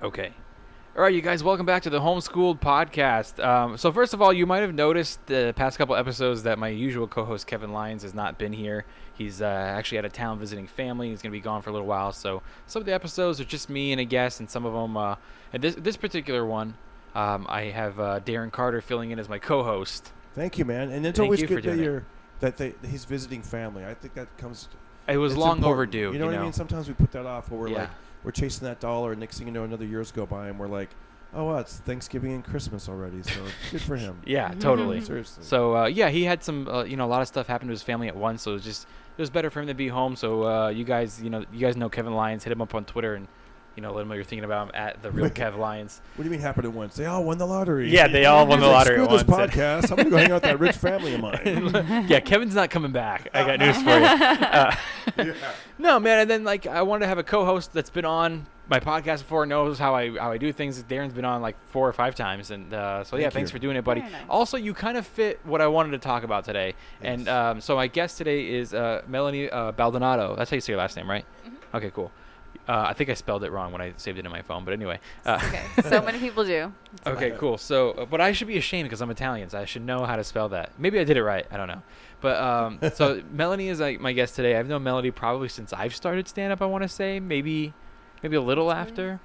Okay. All right, you guys, welcome back to the Homeschooled Podcast. So first of all, you might have noticed the past couple episodes that my usual co-host Kevin Lyons has not been here. He's actually out of town visiting family. He's going to be gone for a little while. So some of the episodes are just me and a guest, and some of them, and this particular one, I have Darren Carter filling in as my co-host. Thank you, man. And it's Thank always you good for that he's visiting family. I think that comes. It was long important. overdue. You know what I mean? Sometimes we put that off where we're we're chasing that dollar, and next thing you know, another years go by, and we're like, oh, wow, it's Thanksgiving and Christmas already. So good for him. Yeah, totally. Seriously. So he had some, a lot of stuff happen to his family at once. So it was better for him to be home. So you guys know Kevin Lyons. Hit him up on Twitter and let him know you're thinking about him at the real Kev Lyons. What do you mean happened at once? They all won the lottery. Yeah, they all won the lottery at once. Screw this podcast. I'm gonna go hang out with that rich family of mine. Yeah, Kevin's not coming back. I got news for you. No, man. And then I wanted to have a co-host that's been on my podcast before, knows how I do things. Darren's been on 4 or 5 times, and thanks for doing it, buddy. Very nice. Also, you kind of fit what I wanted to talk about today. Yes. And so my guest today is Melanie Maldonado. That's how you say your last name, right? Mm-hmm. Okay, cool. I think I spelled it wrong when I saved it in my phone, but anyway. Okay, so many people do. Okay, cool. So, but I should be ashamed because I'm Italian, so I should know how to spell that. Maybe I did it right. I don't know. But so Melanie is my guest today. I've known Melanie probably since I've started stand-up, I want to say. Maybe a little after.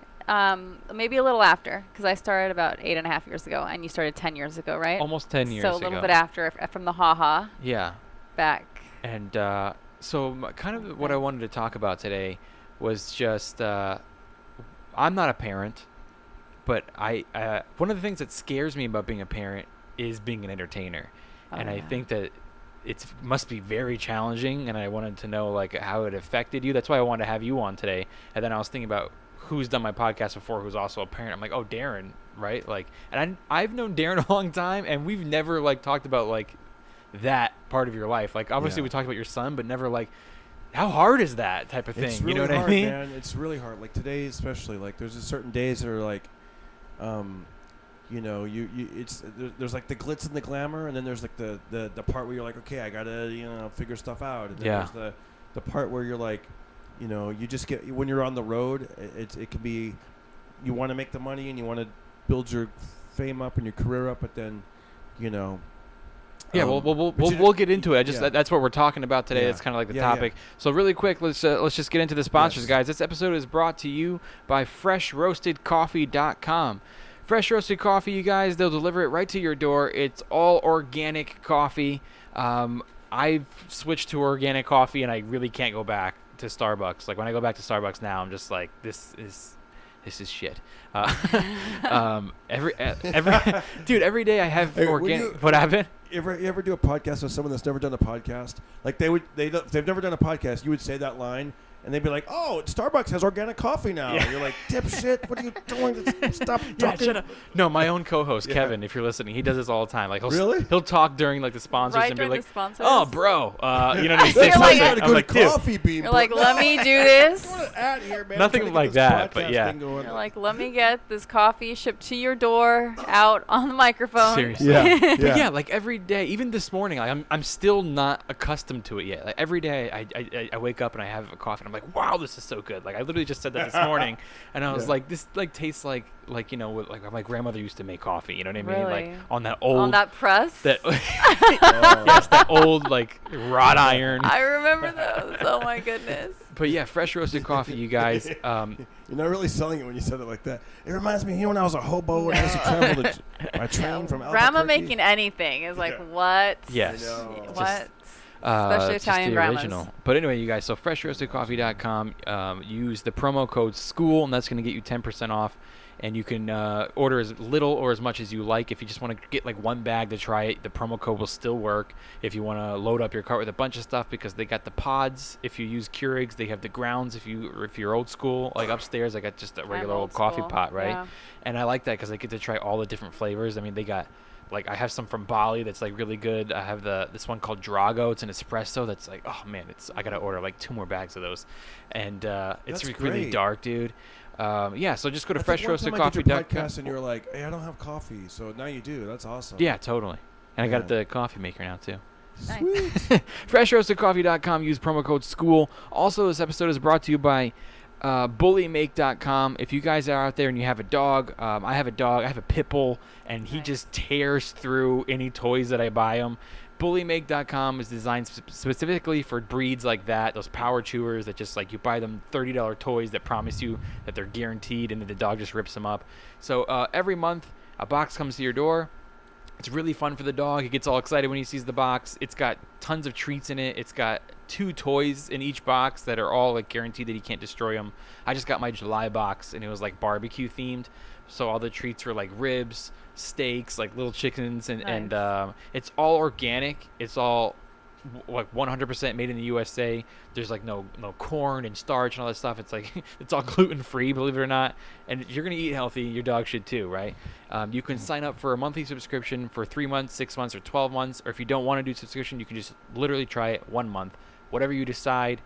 Maybe a little after, because I started about 8.5 years ago, and you started 10 years ago, right? Almost 10 years ago. So a little bit after, from the ha-ha. Yeah. Back. And kind of what I wanted to talk about today was just I'm not a parent, but one of the things that scares me about being a parent is being an entertainer. I think that it must be very challenging, and I wanted to know how it affected you. That's why I wanted to have you on today. And then I was thinking about who's done my podcast before who's also a parent. I'm like, oh, Darren, right? And I've known Darren a long time, and we've never talked about that part of your life. Obviously we talked about your son, but never how hard is that type of thing? It's really you know what hard, I mean? Man. It's really hard. Today, especially, there's just certain days that are there's the glitz and the glamour, and then there's the part where you're okay, I gotta figure stuff out, and then there's the part where you're you just get, when you're on the road, it can be, you want to make the money and you want to build your fame up and your career up, but then we'll get into it. That's what we're talking about today. That's kind of the topic. So really quick, let's just get into the sponsors, guys. This episode is brought to you by FreshRoastedCoffee.com. Fresh Roasted Coffee, you guys, they'll deliver it right to your door. It's all organic coffee. I've switched to organic coffee, and I really can't go back to Starbucks. When I go back to Starbucks now, I'm just this is shit. Every day I have organic. What happened? You ever do a podcast with someone that's never done a podcast? If they've never done a podcast, you would say that line, and they'd be like, "Oh, Starbucks has organic coffee now." Yeah. You're like, "Dipshit, what are you doing? Stop talking." Shut up. No, my own co-host Kevin, if you're listening, he does this all the time. He'll talk during the sponsors and be like, "Oh, bro," you know what I mean? Say something. I'm like, coffee bean. You're like, "Let me do this." Here, man. Nothing like that, but yeah. You're like, "Let me get this coffee shipped to your door, out on the microphone." Seriously. Yeah. But every day, even this morning, I'm still not accustomed to it yet. Every day, I wake up and I have a coffee, and I'm like, wow, this is so good. I literally just said that this morning, and I was like, this tastes like my grandmother used to make coffee. You know what I mean? Really? On that old. On that press. Yes, that old wrought iron. I remember those. Oh my goodness. But yeah, fresh roasted coffee, you guys. You're not really selling it when you said it like that. It reminds me, when I was a hobo and I used to travel by train from Albuquerque. Grandma making anything is what? Yes. What? Especially Italian grandmas. Original. But anyway, you guys, so freshroastedcoffee.com, use the promo code SCHOOL, and that's going to get you 10% off. And you can order as little or as much as you like. If you just want to get one bag to try it, the promo code will still work. If you want to load up your cart with a bunch of stuff, because they got the pods. If you use Keurigs, they have the grounds. If you're old school, upstairs, I got just a regular old coffee pot, right? Yeah. And I like that because I get to try all the different flavors. I mean, they got I have some from Bali that's really good. I have this one called Drago. It's an espresso that's oh man, I gotta order 2 more bags of those, and it's really dark, dude. So just go to freshroastedcoffee.com. Podcast and you're like, hey, I don't have coffee, so now you do. That's awesome. Yeah, totally. And I got the coffee maker now too. Sweet. freshroastedcoffee.com. Use promo code SCHOOL. Also, this episode is brought to you by bullymake.com. If you guys are out there and you have a dog, I have a dog. I have a pit bull, and he just tears through any toys that I buy him. Bullymake.com is designed specifically for breeds like that, those power chewers that just like you buy them $30 toys that promise you that they're guaranteed, and then the dog just rips them up. So every month a box comes to your door. It's really fun for the dog. He gets all excited when he sees the box. It's got tons of treats in it. It's got 2 toys in each box that are all like guaranteed that he can't destroy them. I just got my July box, and it was like barbecue themed. So all the treats were like ribs, steaks, like little chickens, and Nice. and it's all organic. It's all like 100% made in the USA. There's like no corn and starch and all that stuff. It's like it's all gluten free, believe it or not. And you're gonna eat healthy. Your dog should too, right? You can sign up for a monthly subscription for 3 months, 6 months, or 12 months. Or if you don't want to do subscription, you can just literally try it 1 month. Whatever you decide,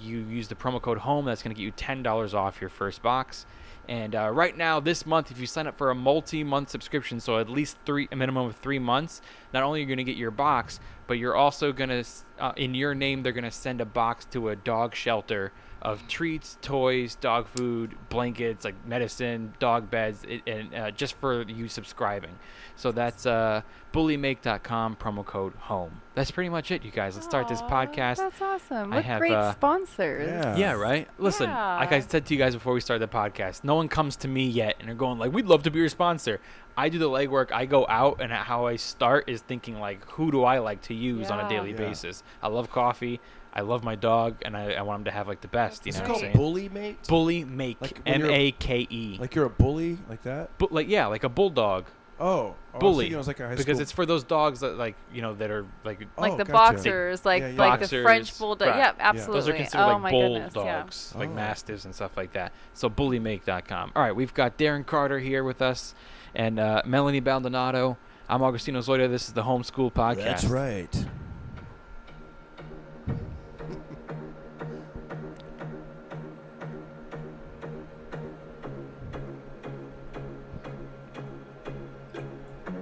you use the promo code HOME. That's gonna get you $10 off your first box. And right now, this month, if you sign up for a multi-month subscription, so at least a minimum of 3 months, not only are you going to get your box, but you're also going to, in your name, they're going to send a box to a dog shelter of treats, toys, dog food, blankets, like medicine, dog beds, and just for you subscribing. So that's bullymake.com, promo code HOME. That's pretty much it, you guys. Let's start this podcast. That's awesome. I What have, great sponsors. Yeah, right? Listen, like I said to you guys before we started the podcast, no one comes to me yet and they're going like, we'd love to be your sponsor. I do the legwork. I go out, and how I start is thinking like, who do I like to use on a daily basis? I love coffee. I love my dog, and I want him to have like the best. You know what I'm It's saying? called Bully Mate? Bully Make. Like when you're- MAKE. Like you're a bully like that? Like like a bulldog. Oh. I was Bully. thinking it was like a high Because school. it's for those dogs that like that are like Like the gotcha. boxers, like Yeah, yeah. like the Boxers, French bulldog. right. Yeah, absolutely. those are considered oh like my goodness, yeah. bulldogs, like Oh. mastiffs and stuff like that. So bullymake.com. All right, we've got Darren Carter here with us, and Melanie Maldonado. I'm Augustino Zoida. This is the Homeschool Podcast. That's right.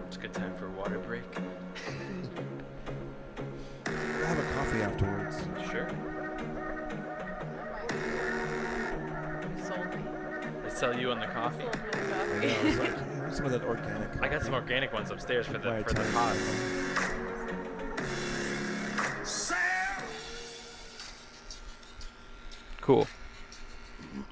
It's a good time for a water break. We'll have a coffee afterwards. Sure. Sold me. They sell you on the coffee. I know, it's like, yeah, some of that organic coffee. I got some organic ones upstairs for Right, the right. pods. Cool.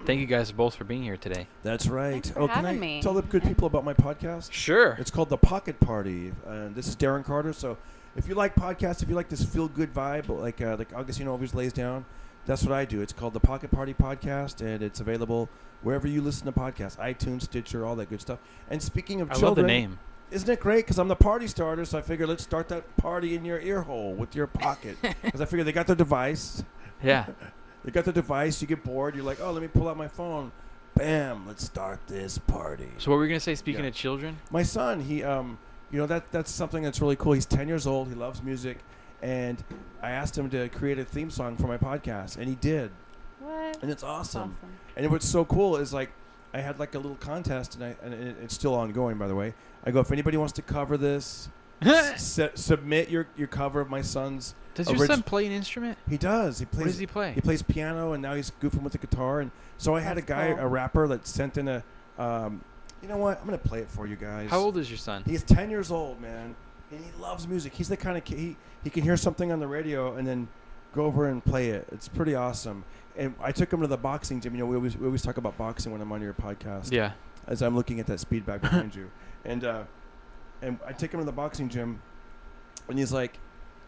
Thank you guys both for being here today. That's right. Thanks for Can I having me. tell the good people about my podcast? Sure. It's called The Pocket Party. This is Darren Carter. So if you like podcasts, if you like this feel-good vibe, like Augustino always lays down, that's what I do. It's called The Pocket Party Podcast, and it's available wherever you listen to podcasts, iTunes, Stitcher, all that good stuff. And speaking of I children, love the name. isn't it great? Because I'm the party starter, so I figured let's start that party in your ear hole with your pocket. Because I figured they got their device. Yeah. They got the device. You get bored. You're like, oh, let me pull out my phone. Bam, let's start this party. So what were we gonna say? Speaking Yeah. of children, My son, he, that's something that's really cool. He's 10 years old. He loves music, and I asked him to create a theme song for my podcast, and he did, What? and it's awesome. Awesome. And what's so cool is like, I had like a little contest, and it's still ongoing, by the way. I go, if anybody wants to cover this, submit your cover of my son's. does your son play an instrument? He does. He plays. What does he play? He plays piano, and now he's goofing with the guitar. And so I had That's a guy, cool. a rapper, that sent in a. You know what? I'm gonna play it for you guys. How old is your son? He's 10 years old, man, and he loves music. He's the kind of kid, he can hear something on the radio and then go over and play it. It's pretty awesome. And I took him to the boxing gym. You know, we always talk about boxing when I'm on your podcast. Yeah. As I'm looking at that speed bag behind you, and I take him to the boxing gym, and he's like,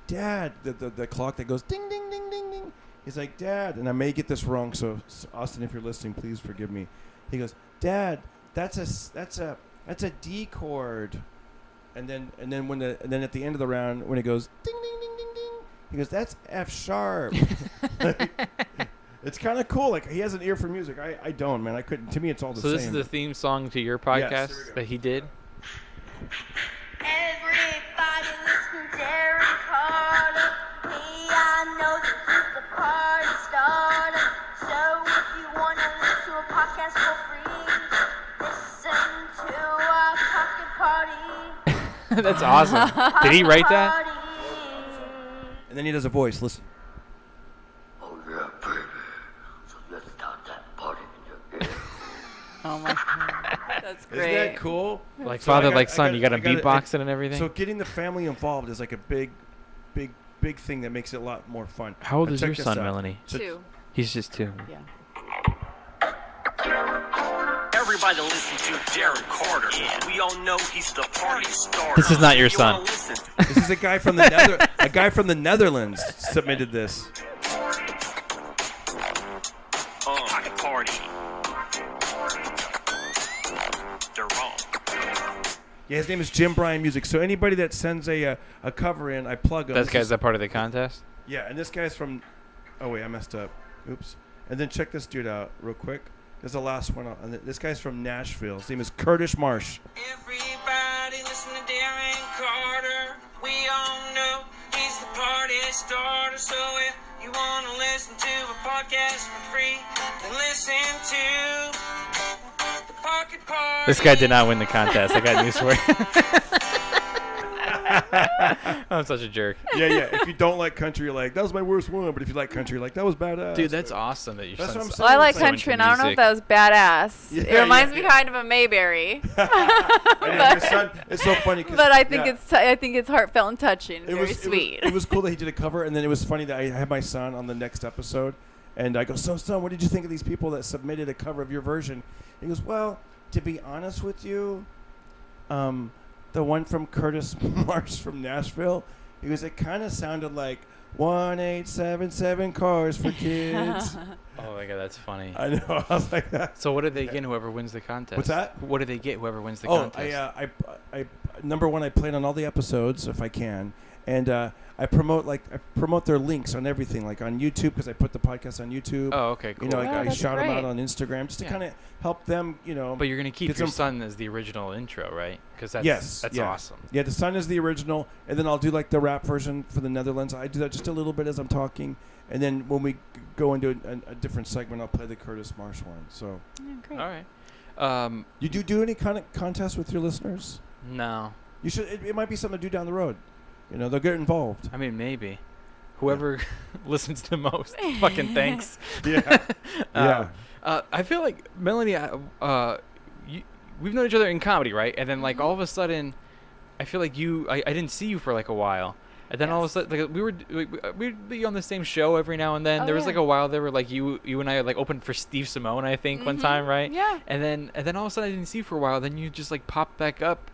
"Dad," the clock that goes ding ding ding ding ding. He's like, "Dad," and I may get this wrong, so Austin, if you're listening, please forgive me. He goes, "Dad, that's a D chord," and then at the end of the round when it goes ding ding ding ding ding, he goes, "That's F sharp." It's kind of cool. Like, he has an ear for music. I don't, man. I couldn't. To me, it's all the So same. this is the theme song to your podcast here we go. that he did. Everybody listen to Darren Carter. I know that he's the party starter. So if you want to listen to a podcast for free, listen to our pocket party. That's awesome. Did he write that? Party. And then he does a voice. Listen. Oh yeah, baby. So let's start that Oh my God. That's great. Isn't that cool? Like So I father, got- like I son. got- You got to I gotta- beatbox it and everything. So getting the family involved is like a big thing that makes it a lot more fun. How old But is check your this son, out. Melanie? So- 2. He's just 2. Yeah. Everybody listen to Darren Carter. We all know he's the party starter. This is not your You wanna son. listen? This is a guy from the Netherlands submitted this. Pocket party. They're wrong. Yeah, his name is Jim Bryan Music. So anybody that sends a cover in, I plug them. That guy's that part of the contest. Yeah, and this guy's from. Oh wait, I messed up. Oops. And then check this dude out real quick. There's the last one. And this guy's from Nashville. His name is Curtis Marsh. Everybody listen to Darren Carter. We all know he's the party starter. So if you want to listen to a podcast for free, then listen to the Pocket Party. This guy did not win the contest. I got news for you. I'm such a jerk. Yeah. If you don't like country, you're like, that was my worst one. But if you like country, you're like, that was badass. Dude, that's awesome that your That's what son's I'm Well, I like so into country, and I don't know if music. that was badass. Yeah, it reminds yeah. me kind of a Mayberry. I know, my son, it's so funny. 'Cause, But I think yeah. I think it's heartfelt and touching, very sweet. It was cool that he did a cover, and then it was funny that I had my son on the next episode, and I go, so son, what did you think of these people that submitted a cover of your version? He goes, well, to be honest with you, the one from Curtis Marsh from Nashville, he goes, it kind of sounded like 1877 cars for kids. Oh my god, that's funny. I know. I was like that. So what do they get? Whoever wins the contest. What's that? What do they get? Whoever wins the Oh, contest. I number one, I played on all the episodes if I can, and I promote their links on everything, like on YouTube, because I put the podcast on YouTube. Oh, okay, cool. You know, Oh, I that's shout them out great. on Instagram just to Yeah. kind of help them. You know. But you're gonna keep get your some- son as the original intro, right? Because that's Yes, that's yeah. awesome. Yeah, the son is the original, and then I'll do like the rap version for the Netherlands. I do that just a little bit as I'm talking, and then when we go into a different segment, I'll play the Curtis Marsh one. So, Yeah, great. All right. you do any kind of contest with your listeners? No, You should. It might be something to do down the road. You know, they'll get involved. I mean maybe. Whoever listens the most, fucking thanks. Yeah. Yeah. I feel like Melanie, we've known each other in comedy, right? And then like Mm-hmm. all of a sudden, I feel like I didn't see you for like a while, and then all of a Yes. sudden like, we'd be on the same show every now and then. Oh, There was yeah. like a while there where like you and I like opened for Steve Simone, I think, one Mhm. time, right? Yeah. And then all of a sudden I didn't see you for a while. Then you just like popped back up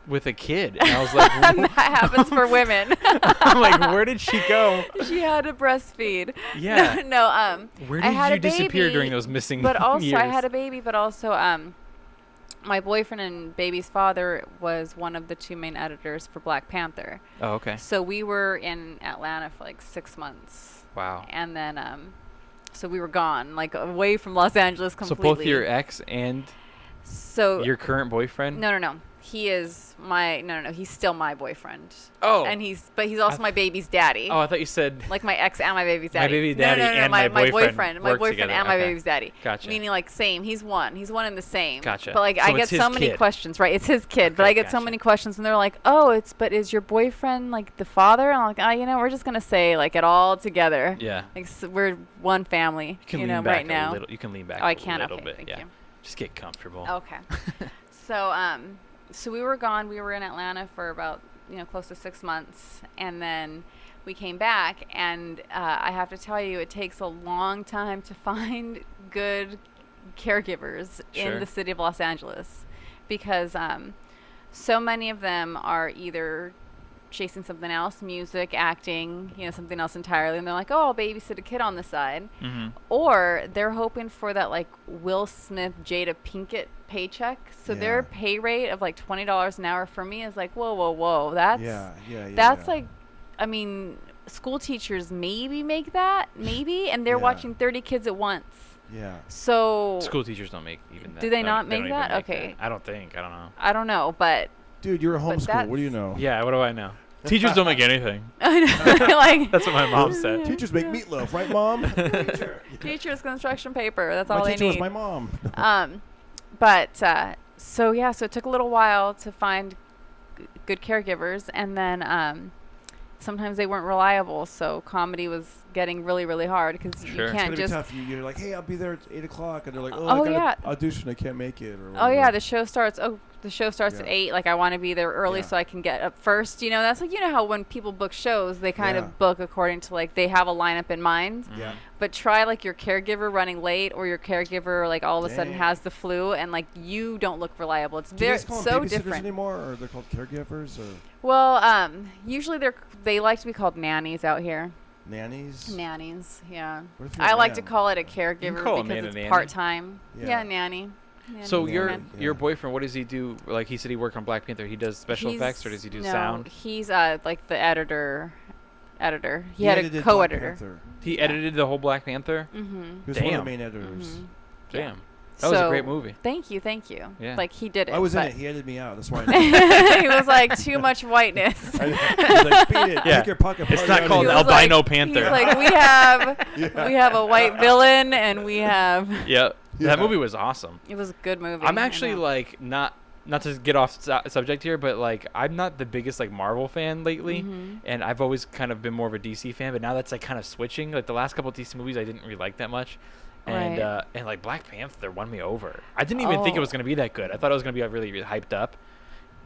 with a kid, and I was like, that happens for women. I'm like, where did she go? She had to breastfeed. Yeah. No, Where I did had you a disappear baby, during those missing But also, years? I had a baby, but also, my boyfriend and baby's father was one of the 2 main editors for Black Panther. Oh, okay. So we were in Atlanta for like 6 months. Wow. And then, so we were gone, like away from Los Angeles completely. So both your ex and So your current boyfriend? No. He is he's still my boyfriend. Oh. And he's also my baby's daddy. Oh, I thought you said. Like my ex and my baby's My daddy. baby daddy no, and my my boyfriend boyfriend. My work boyfriend together. and my Okay. baby's daddy. Gotcha. Meaning like same. He's one and the same. Gotcha. But like So I it's get his so many kid. questions, right? It's his kid. But Okay, I get so gotcha. many questions and they're like, "Oh, but is your boyfriend like the father?" And I'm like, we're just going to say like it all together. Yeah. Like we're one family, You can you lean know, back right now. a little. You can lean back Oh, I a can. little Okay, bit. thank Yeah. you. Just get comfortable. Okay. So we were gone. We were in Atlanta for about close to 6 months, and then we came back. And I have to tell you, it takes a long time to find good caregivers Sure. in the city of Los Angeles, because so many of them are either chasing something else, music, acting, something else entirely, and they're like, "Oh, I'll babysit a kid on the side," Mm-hmm. or they're hoping for that like Will Smith, Jada Pinkett paycheck. So Yeah. their pay rate of like $20 an hour for me is like, whoa, that's Yeah. like, I mean, school teachers maybe make that, and they're Yeah. watching 30 kids at once. Yeah. So School teachers don't make even that. Do they don't- not don't make even that? Okay. I don't think. I don't know. I don't know, but Dude, you're a But homeschool. What do you know? Yeah. What do I know? Teachers don't make anything. I know, like That's what my mom said. Teachers make meatloaf, right, Mom? Teacher. teachers, construction paper. That's My all they teacher need. was my mom. So it took a little while to find good caregivers, and then sometimes they weren't reliable, so comedy was getting really, really hard because Sure. you It's can't gonna just. be tough. You're like, hey, I'll be there at 8:00, and they're like, oh, Oh, I got yeah. an audition, I can't make it. Or Oh yeah, whatever. the show starts. Oh, the show starts at Yeah. 8. Like I want to be there early Yeah. so I can get up first. You know, that's like how when people book shows, they kind Yeah. of book according to like they have a lineup in mind. Yeah. But try like your caregiver running late or your caregiver like all of a sudden Dang. has the flu and like you don't look reliable. It's Do you very guys call them so babysitters different. anymore, or they're called caregivers, or Well, usually they like to be called nannies out here. nannies? Nannies, yeah. What if you're I a like to man? call it a call a caregiver man because a it's nanny. part time. Yeah. Yeah, nanny. So Nanny's your man. your boyfriend, what does he do? Like he said he worked on Black Panther. He does special effects, or does he do no, sound? He's like the editor. He He had a edited Black co-editor. Panther. He edited the whole Black Panther. Mm-hmm. He was one of Damn. the main editors. Damn, that was a great movie. Thank you. Yeah. Like he did it. I was in but it. He edited me out. That's why. I he was like too much whiteness. He's like, beat it. Yeah. Take your pocket It's party not out called of He here." was Albino like- Panther. He's like we have Yeah. we have a white villain and we have. Yep. Yeah. That movie was awesome. It was a good movie. I'm I actually know. like not to get off subject here, but like I'm not the biggest like Marvel fan lately, Mhm. and I've always kind of been more of a DC fan. But now that's like kind of switching. Like the last couple of DC movies, I didn't really like that much, and Right. and like Black Panther won me over. I didn't even think it Oh. was gonna be that good. I thought it was gonna be really, really hyped up,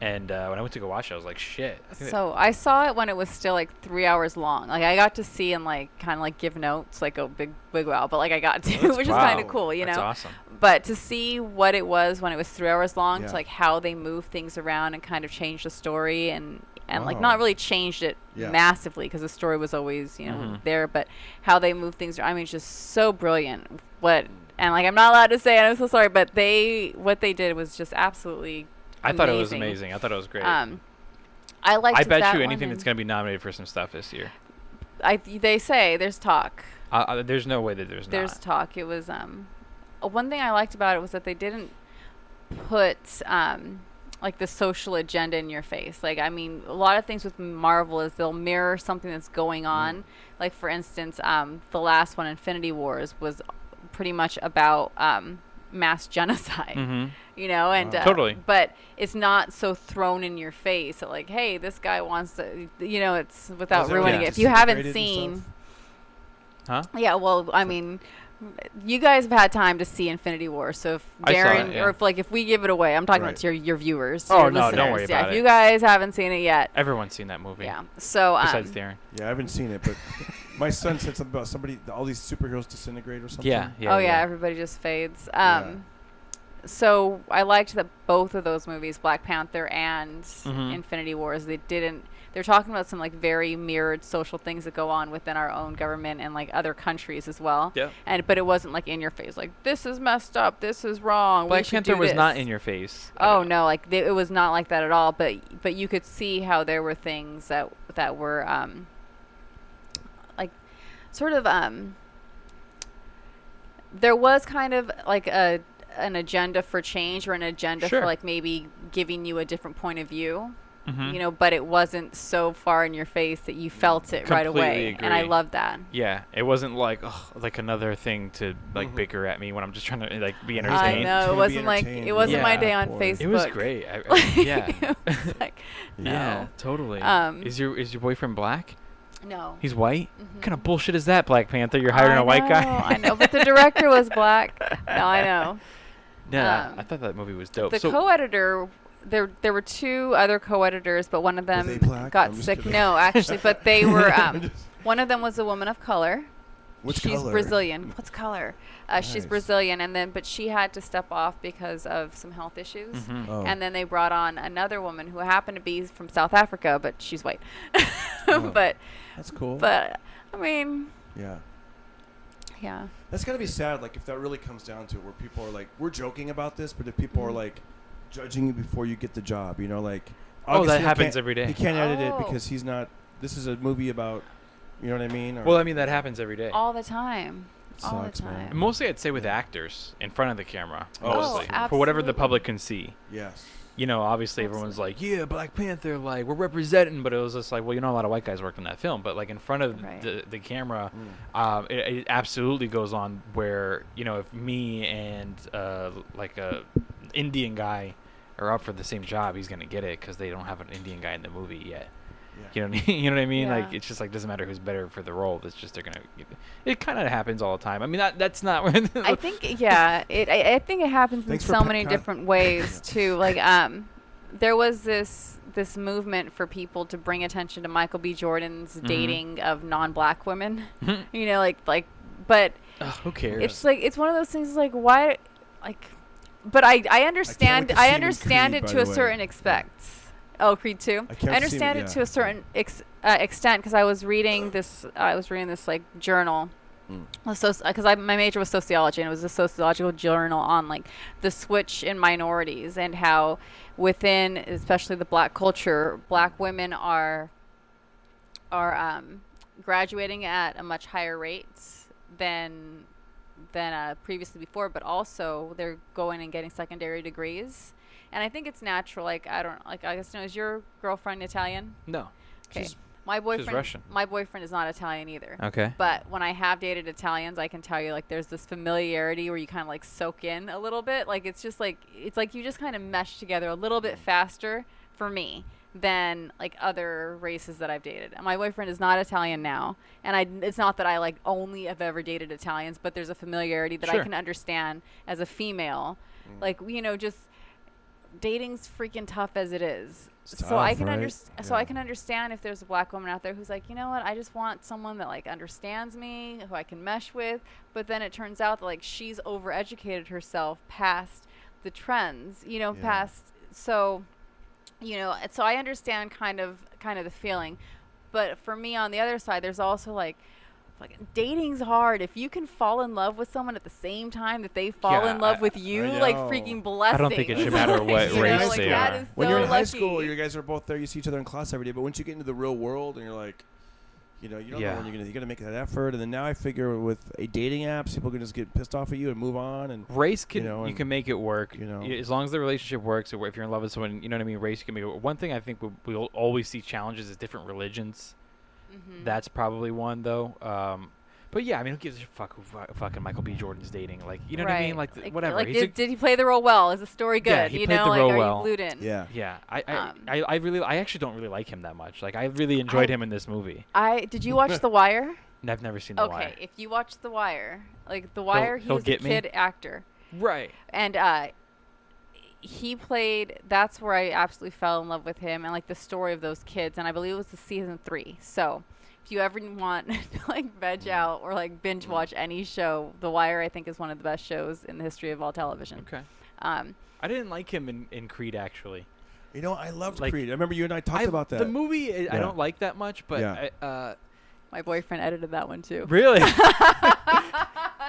and when I went to go watch it, I was like, shit. I think that- So I saw it when it was still like 3 hours long. Like I got to see and like kind of like give notes, like a big wow. But like I got to, that's- which is wow. kind of cool, you That's know. awesome. But to see what it was when it was 3 hours long, Yeah. to like how they moved things around and kind of changed the story and like Wow. not really changed it Yeah. massively because the story was always Mhm. there, but how they moved things around. I mean, it's just so brilliant. And like I'm not allowed to say it. I'm so sorry, but what they did was just absolutely. I thought it was amazing. I thought it was great. I liked I bet that you one anything and that's gonna be nominated for some stuff this year. they say there's talk. There's no way that there's There's not. talk. It was one thing I liked about it was that they didn't put like the social agenda in your face. Like I mean, a lot of things with Marvel is they'll mirror something that's going on. Like for instance, the last one, Infinity Wars, was pretty much about mass genocide. Mm-hmm. You know, and Totally. but it's not so thrown in your face. So like, hey, this guy wants to. You know, it's without Was it, ruining like, it. If you haven't disintegrated and seen. stuff? Huh? Yeah, well, I mean, you guys have had time to see Infinity War, so if I saw Darren, it, yeah. or if we give it away, I'm talking Right. about to your viewers. Oh, your no, don't listeners. worry yeah, about if it. you guys haven't seen it yet, Everyone's seen that movie. yeah. So, Besides Darren. Yeah, I haven't seen it, but my son said something about all these superheroes disintegrate or something. Yeah. Yeah. oh yeah, everybody just fades. Yeah. So I liked that both of those movies, Black Panther and Mhm. Infinity Wars, they're talking about some like very mirrored social things that go on within our own government and like other countries as well. Yeah. But it wasn't like in your face, like this is messed up, this is wrong. we Black should Panther do was not this." in your face. Oh no, like it was not like that at all. But you could see how there were things that were like sort of there was kind of like an agenda for change or an agenda Sure. for like maybe giving you a different point of view. Mhm. You know, but it wasn't so far in your face that you felt it right away. Completely And I agree. love that. Yeah, it wasn't like another thing to like Mhm. bicker at me when I'm just trying to like be I entertained. know Trying it to wasn't be like entertained. it wasn't my Yeah. day on Boy. Facebook. It was great. Yeah. It was like, no. Yeah, totally. Is your boyfriend black? No. He's white? Mhm. What kind of bullshit is that, Black Panther? You're hiring a white guy? I know, but the director was black. No, I know. Yeah, Um, I thought that movie was dope. The So- co-editor, there were two other co-editors, but one of them they black? got I'm just sick. kidding. No, actually, but they were. One of them was a woman of color. Which She's color? Brazilian. What's color? She's Nice. Brazilian, but she had to step off because of some health issues. Mhm. Oh. And then they brought on another woman who happened to be from South Africa, but she's white. Oh. but That's cool. I mean, yeah. yeah. That's gotta be sad. Like if that really comes down to it, where people are like, we're joking about this, but if people Mm-hmm. are like judging you before you get the job, you know, like. Oh, that Augustine happens can't- every day. He can't edit it Oh. because he's not. This is a movie about. You know what I mean? Or Well, I mean, that happens every day. All the time. it all the sucks, man. time. Mostly, I'd say with actors in front of the camera. Oh, Mostly. Oh, For whatever the absolutely. public can see. Yes. You know, obviously everyone's like, yeah, Black Panther, like, we're representing. But it was just like, well, you know, a lot of white guys worked on that film. But, like, in front of Right. the camera, Mm. it absolutely goes on where, you know, if me and, like, a Indian guy are up for the same job, he's going to get it because they don't have an Indian guy in the movie yet. You know, you know what I mean? Yeah. Like it's just like doesn't matter who's better for the role. It's just they're gonna. It kind of happens all the time. I mean that's not. I think I think it happens Thanks in for so many different ways too. Like there was this movement for people to bring attention to Michael B. Jordan's dating of non-black women. You know, but who cares? it's like it's one of those things like why like. But I understand. I understand it to a certain extent. Oh, Creed 2. I understand it to a certain extent because I was reading this. Like journal, because my major was sociology, and it was a sociological journal on like the switch in minorities and how within, especially the black culture, black women are graduating at a much higher rate than previously before, but also they're going and getting secondary degrees. And I think it's natural. Like I guess is your girlfriend Italian? No. Okay. My boyfriend. She's Russian. My boyfriend is not Italian either. Okay. But when I have dated Italians, I can tell you like there's this familiarity where you kind of like soak in a little bit. Like it's just like you just kind of mesh together a little bit faster for me than like other races that I've dated. And my boyfriend is not Italian now, and it's not that I like only have ever dated Italians, but there's a familiarity that I can understand as a female. Like just. Dating's freaking tough as it is. So I can understand if there's a black woman out there who's like, you know what, I just want someone that like understands me, who I can mesh with. But then it turns out that like she's overeducated herself past the trends, past. So, so I understand kind of the feeling. But for me on the other side, there's also like dating's hard. If you can fall in love with someone at the same time that they fall in love with you, like freaking blessing. I don't think it should matter what race they are. When you're in high school, you guys are both there. You see each other in class every day. But once you get into the real world, and you're like, you don't know when you're gonna make that effort. And then now I figure with a dating apps, people can just get pissed off at you and move on. And race can you can make it work. As long as the relationship works, or if you're in love with someone, you know what I mean. Race can make it work. One thing I think we'll always see challenges is different religions. That's probably one though. But yeah, I mean, who gives a fuck who fucking Michael B. Jordan's dating? Like, you know what I mean? Like whatever. Like, did he play the role well? Is the story good? Yeah, he played the role well. Are you glued in? Yeah. Yeah. I actually don't really like him that much. Like, I really enjoyed him in this movie. Did you watch The Wire? I've never seen The Wire. Okay, if you watch The Wire, like The Wire, he was a kid actor. Right. And he played. That's where I absolutely fell in love with him and like the story of those kids. And I believe it was the season 3. So. If you ever want to like veg out or like binge watch any show, The Wire I think is one of the best shows in the history of all television. Okay. I didn't like him in Creed actually. I loved Creed. I remember you and I talked about that. The movie I don't like that much, but my boyfriend edited that one too. Really?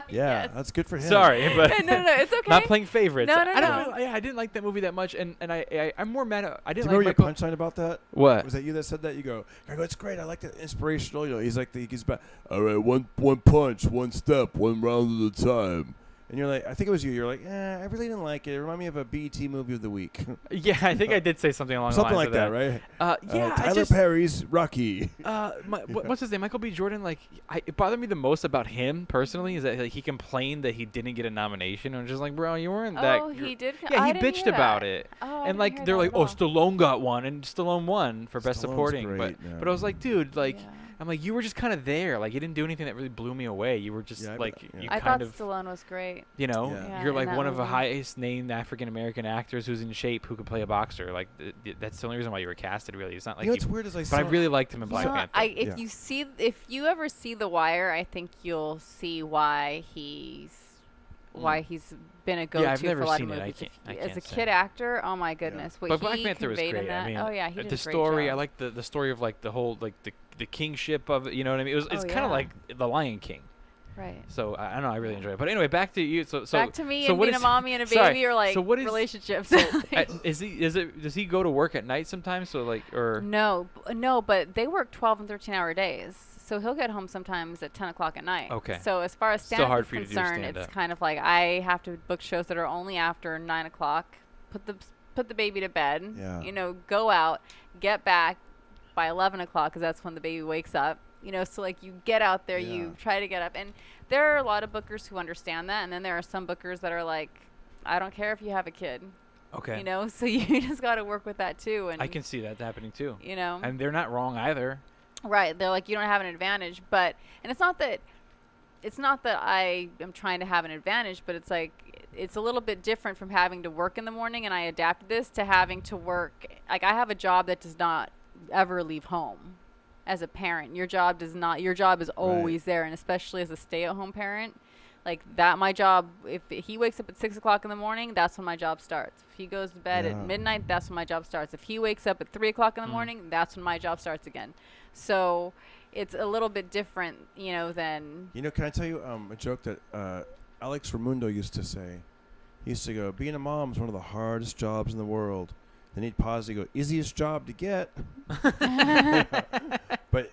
Yeah, that's good for him. Sorry, but no, it's okay. Not playing favorites. No. I didn't like that movie that much, and I'm more mad at. I didn't. Do you like remember your punchline about that? What? Was that you that said that? You go, it's great. I like that inspirational. He's like, he's back. All right, one punch, one step, one round at a time. And you're like, I think it was you. You're like, I really didn't like it. It reminded me of a BET movie of the week. Yeah, I think I did say something along the lines of that. Something like that, right? Yeah, Tyler Perry's Rocky. What's his name? Michael B. Jordan. Like, it bothered me the most about him personally is that like, he complained that he didn't get a nomination. And just like, bro, you weren't that. Oh, he did. Yeah, he bitched about it. Oh, and like, they're like, Stallone got one, and Stallone won for best supporting. Great, but I was like, dude, like. Yeah. I'm like, you were just kind of there. Like, you didn't do anything that really blew me away. You were just I thought Stallone was great. You're like one of the highest named African American actors who's in shape who could play a boxer. Like, that's the only reason why you were casted. Really, it's not like what's weird is but I really liked him in Black Panther. If you ever see The Wire, I think you'll see why he's been a go-to for a lot of movies. As a kid actor, oh my goodness, but Black Panther was great. I mean, he did a great story. job. I like the story of like the whole like the kingship of it. You know what I mean? It's kind of like the Lion King. Right. So I don't know. I really enjoy it. But anyway, back to you. So back to me and being a mommy and a baby or like relationships. Does he go to work at night sometimes? So like or no, but they work 12 and 13-hour days. So he'll get home sometimes at 10 o'clock at night. Okay. So as far as stand-up is concerned, it's kind of like I have to book shows that are only after 9 o'clock. Put the baby to bed. Yeah. Go out, get back by 11 o'clock because that's when the baby wakes up. So like you get out there, you try to get up, and there are a lot of bookers who understand that, and then there are some bookers that are like, I don't care if you have a kid. Okay. You know, so you just got to work with that too. And I can see that happening too. you know, And they're not wrong either. right? They're like, you don't have an advantage, but and it's not that I am trying to have an advantage, but it's like it's a little bit different from having to work in the morning, and I adapted this to having to work. Like I have a job that does not ever leave home. As a parent, your job does not. Your job is always there, and especially as a stay-at-home parent, like that. My job, if he wakes up at 6 o'clock in the morning, that's when my job starts. If he goes to bed at midnight, that's when my job starts. If he wakes up at 3 o'clock in the morning, that's when my job starts again. So it's a little bit different, you know, than. You know, can I tell you a joke that Alex Ramundo used to say? He used to go, being a mom is one of the hardest jobs in the world. Then he'd pause and go, easiest job to get. But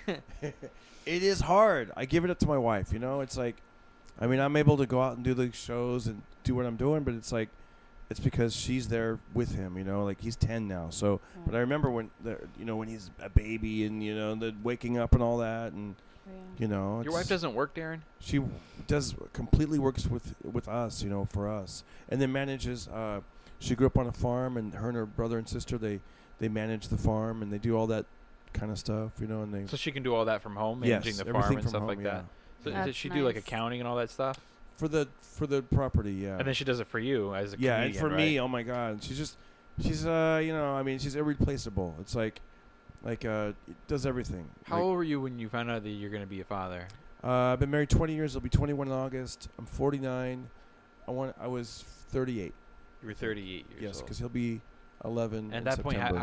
it is hard. I give it up to my wife, you know? It's like, I mean, I'm able to go out and do the shows and do what I'm doing, but it's like, it's because she's there with him, you know? Like, he's 10 now. So, but I remember when, when he's a baby and, you know, the waking up and all that and, you know. Your wife doesn't work, Darren? She completely works with us, you know, for us. And then manages, she grew up on a farm, and her brother and sister, they manage the farm, and they do all that kind of stuff, you know. And So she can do all that from home, managing the farm and stuff like that. So That's does she do like nice. accounting and all that stuff? For the property, yeah. And then she does it for you as a yeah, comedian, and for right? me, oh my God, she's you know, I mean, she's irreplaceable. It's like it does everything. How old were you when you found out that you're going to be a father? I've been married 20 years. I'll be 21 in August. I'm 49. I was 38. You were 38 years Yes, old. because he'll be 11 And in at that point, September.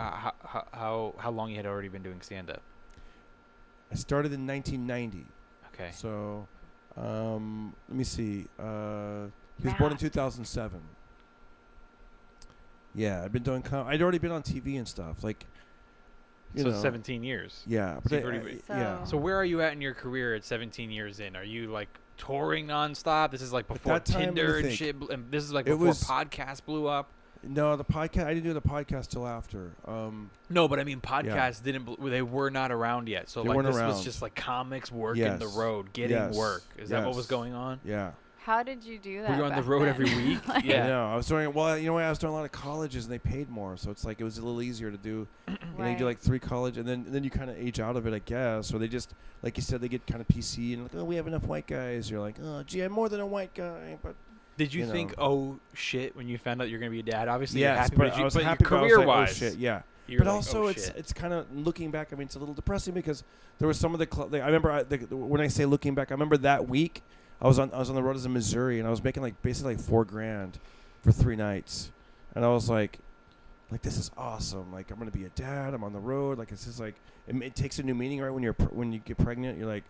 how long you had already been doing stand-up? I started in 1990. Okay. So, let me see. He was born in 2007. Yeah, I've been doing. I'd already been on TV and stuff. Like, you So know. 17 years. Yeah, but So you've already- yeah. So where are you at in your career at 17 years in? Are you like touring nonstop? This is like before that time, let me Tinder and think. shit. And this is like It before was- podcasts blew up. No, the podcast. I didn't do the podcast till after. No, but I mean podcasts they were not around yet. So They like weren't this around. was just like comics working the Yes. road, getting Yes. work. Is that what Yes. was going on? Yeah. How did you do that? Were you on the back road then? every week? Like, Yeah. I know. I was doing well. You know what? I was doing a lot of colleges, and they paid more, so it's like it was a little easier to do. You know, you do like 3 college, and then you kind of age out of it, I guess. Or they just, like you said, they get kind of PC and like, oh, we have enough white guys. You're like, oh, gee, I'm more than a white guy, but. Did you You think, know. oh shit, when you found out you're gonna be a dad? Obviously, you're Yes, happy, but you, I was but happy. But I was like, career-wise, oh shit, yeah. you're But like, also, oh, it's shit. it's kind of looking back. I mean, it's a little depressing because there was some of the. I remember when I say looking back, I remember that week I was on the road as in Missouri, and I was making like basically like $4,000 for 3 nights, and I was like this is awesome. Like I'm gonna be a dad. I'm on the road. Like it's just like it takes a new meaning, right? When you get pregnant, you're like.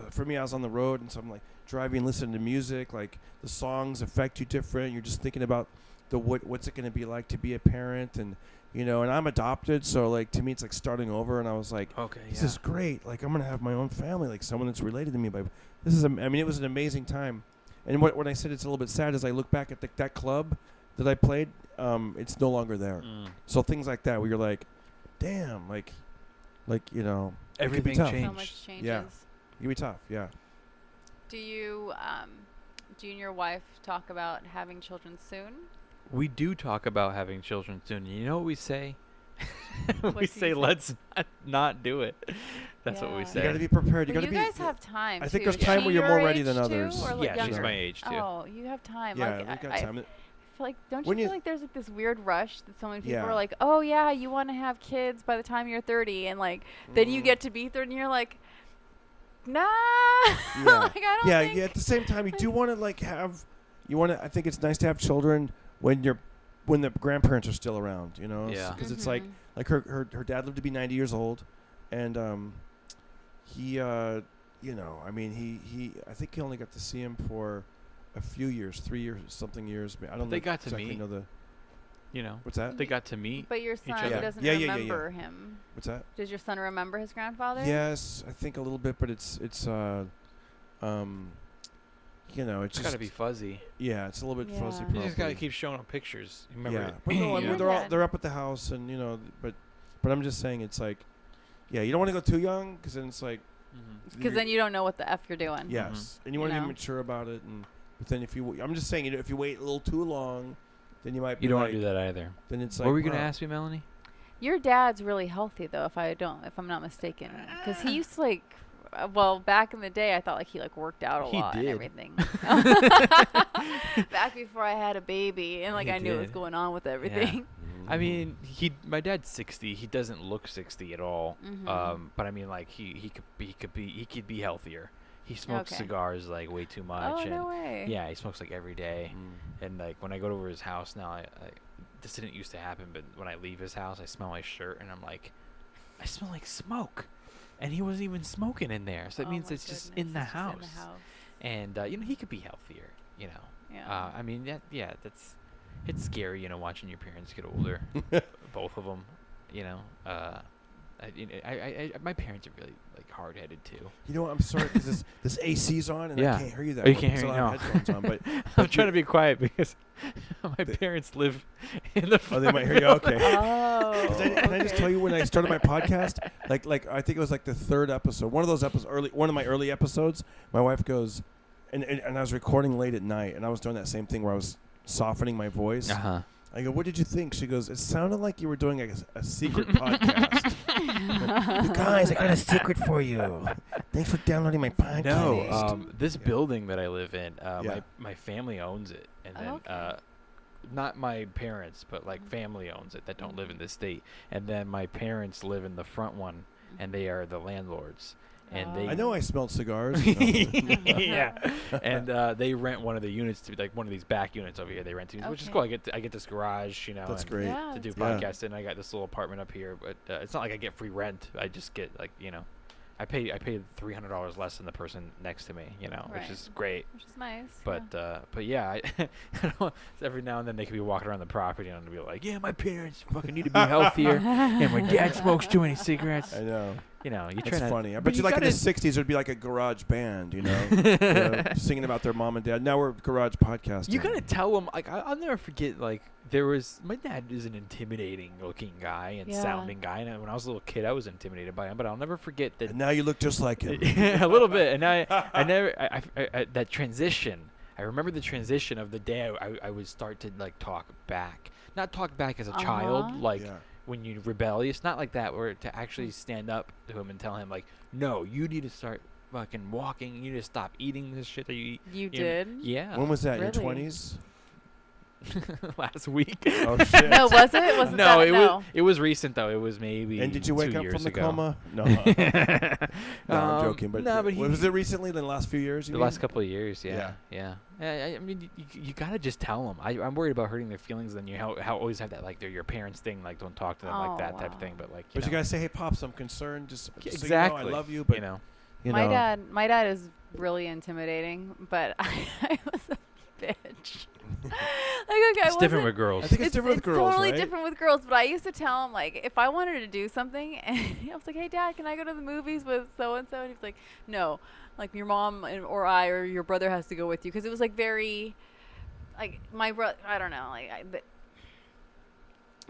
For me, I was on the road, and so I'm like driving, listening to music. Like the songs affect you different. You're just thinking about what's it going to be like to be a parent, and you know. And I'm adopted, so like to me, it's like starting over. And I was like, okay, this is great. Like I'm gonna have my own family, like someone that's related to me. But this is, I mean, it was an amazing time. And when I said it's a little bit sad, is I look back at that club that I played, it's no longer there. So things like that, where you're like, damn, like you know, it could be Everything tough. changed. So much changes. Yeah. It could be tough, yeah. Do you and your wife talk about having children soon? We do talk about having children soon. You know what we say? What we do say, you say? let's not do it. That's what we Yeah. say. You got to be prepared. You But got to you be. guys have time. I think too. there's time Is where she you're more your ready age than too, others. or like Yeah, she's younger? my age too. Oh, you have time. Yeah, like, we've got I time. feel like, don't you When feel you- like there's like this weird rush that so many people Yeah. are like, oh yeah, you want to have kids by the time you're 30, and like then you get to be 30 and you're like, nah. Yeah. Like, I don't yeah, think. yeah. At the same time, you do want to like have. You want to. I think it's nice to have children when the grandparents are still around. You know. Yeah. Because it's like her dad lived to be 90 years old, and he you know, I mean he I think he only got to see him for a few years, 3 years, something years. I don't. They know got to exactly meet. know the. You know, What's that? they got to meet. But your son other. doesn't Yeah, yeah, yeah, remember him. What's that? Does your son remember his grandfather? Yes, I think a little bit, but it's you know, it's It's just got to be fuzzy. yeah, it's a little bit fuzzy. Yeah. You just got to probably. keep showing them pictures. Remember? Yeah, but no, I you mean know? Yeah. they're up at the house, and you know, but I'm just saying it's like, yeah, you don't want to go too young because then it's like, Mhm. Because then you don't know what the F you're doing. yes, and you want to You be know? mature about it, and but then if you, I'm just saying, you know, if you wait a little too long, then you might be You don't like, want to do that either. Then it's What like, were you gonna wow. ask me, Melanie? Your dad's really healthy though, if I'm not mistaken, because he used to like. Well, back in the day, I thought like he like worked out a He lot and did. everything. Back before I had a baby, and like He I knew what was did. going on with everything. I mean, my dad's 60. He doesn't look 60 at all. Mhm. But I mean, like he could be healthier. He smokes Okay. cigars like way too much. Oh, and no way. Yeah, he smokes like every day. Mm. And like when I go over his house now, I this didn't used to happen, but when I leave his house, I smell my shirt, and I'm like, I smell like smoke. And he wasn't even smoking in there, so it Oh means my it's just goodness, in the it's just house. in the house. And you know, he could be healthier. You know. Yeah. I mean, it's scary, you know, watching your parents get older, both of them. You know, my parents are really like hard-headed too. You know what? I'm sorry because this AC's on and Yeah. I can't hear you that Oh, you well can't because hear I me don't have headphones on. But I'm trying to be quiet because my parents live in the. oh, they might hear you. Okay. Oh. Can I just tell you when I started my podcast? Like I think it was like the third episode, one of those episodes, one of my early episodes. My wife goes, and I was recording late at night, and I was doing that same thing where I was softening my voice. Uh huh. I go, what did you think? She goes, it sounded like you were doing a secret podcast. You guys, I got a secret for you. Thanks for downloading my podcast. No, this building that I live in, Yeah. my family owns it, and then Okay. not my parents, but like family owns it that don't live in this state, and then my parents live in the front one, and they are the landlords, and they I know I smelled cigars. yeah, and they rent one of the units to like one of these back units over here. They rent to, which is Okay. cool. I get this garage, you know, That's and great. Yeah, to do Yeah. podcasts, and I got this little apartment up here. But it's not like I get free rent. I just get like, you know, I pay $300 less than the person next to me, you know, Right. which is great. Which is nice. But yeah, every now and then they could be walking around the property and I'll be like, yeah, my parents fucking need to be healthier, and my dad smokes too many cigarettes. I know. You know, you It's try to. funny. I but bet you like in the gotta- 60s, there'd be like a garage band, you know, singing about their mom and dad. Now we're garage podcasting. You gotta tell them, like, I'll never forget, like, my dad is an intimidating looking guy and Yeah. sounding guy, and when I was a little kid, I was intimidated by him, but I'll never forget that. And now you look just like him. A little bit, and I that transition. I remember the transition of the day I would start to like talk back, not talk back as a child, like Yeah. when you're rebellious, not like that, or to actually stand up to him and tell him like, no, you need to start fucking walking. You need to stop eating this shit that you eat. You know? did? Yeah. When was that? Really? Your 20s? Last week. Oh, shit. No, was it? Was it No, that? it No. was. It was recent though. It was maybe. And did you wake 2 up years from the ago. coma? No. No, I'm joking. But, no, but was it recently in the last few years? the last couple of years, yeah. Yeah. I mean, you gotta just tell them. I'm worried about hurting their feelings. Then you how always have that like they're your parents thing, like don't talk to them like that type of wow. thing. But like, But you know, gotta say, hey, Pops, I'm concerned. Just so exactly. you know, I love you, but you know, My dad is really intimidating, but I was a bitch. Like, okay, it's different with girls. I think it's different with girls, totally right? different with girls, but I used to tell him, like, if I wanted to do something, and I was like, hey, Dad, can I go to the movies with so-and-so? And he's like, no, like, your mom or I or your brother has to go with you. Because it was, like, very, like, my brother, I don't know, like,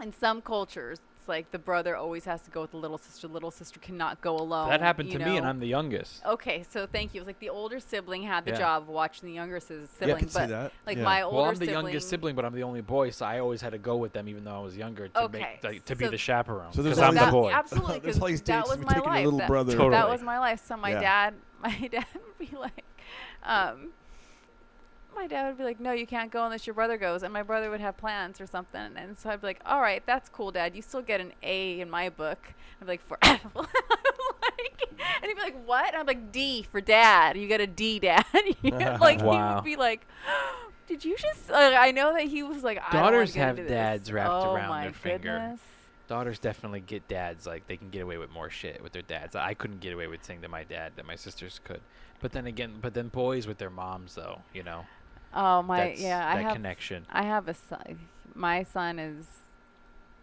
in some cultures, it's like the brother always has to go with the little sister. Little sister cannot go alone. That happened you to me, and know? I'm the youngest. Okay, so thank you. It was like the older sibling had the Yeah. job of watching the younger sibling. Yeah, I can see but that. like Yeah. my older Well, I'm the sibling, youngest sibling, but I'm the only boy, so I always had to go with them, even though I was younger, to Okay, to be so- the chaperone. So there's Because I'm all the these- boy. Absolutely, There's 'cause all these that dates was for my taking a life. little That, brother. Totally. that was my life. So my Yeah. dad would be like, my dad would be like, no, you can't go unless your brother goes. And my brother would have plans or something. And so I'd be like, all right, that's cool, Dad. You still get an A in my book. I'd be like, for Apple. And he'd be like, what? And I'm like, D for Dad. You get a D, Dad. Like, he Wow. would be like, did you just, I know that he was like, I don't wanna Daughters get have into dads this. wrapped Oh around my their finger. goodness. Daughters definitely get dads, like they can get away with more shit with their dads. I couldn't get away with saying to my dad that my sisters could. But then boys with their moms, though, you know. Oh my, That's yeah, I that have. connection. I have a son. My son is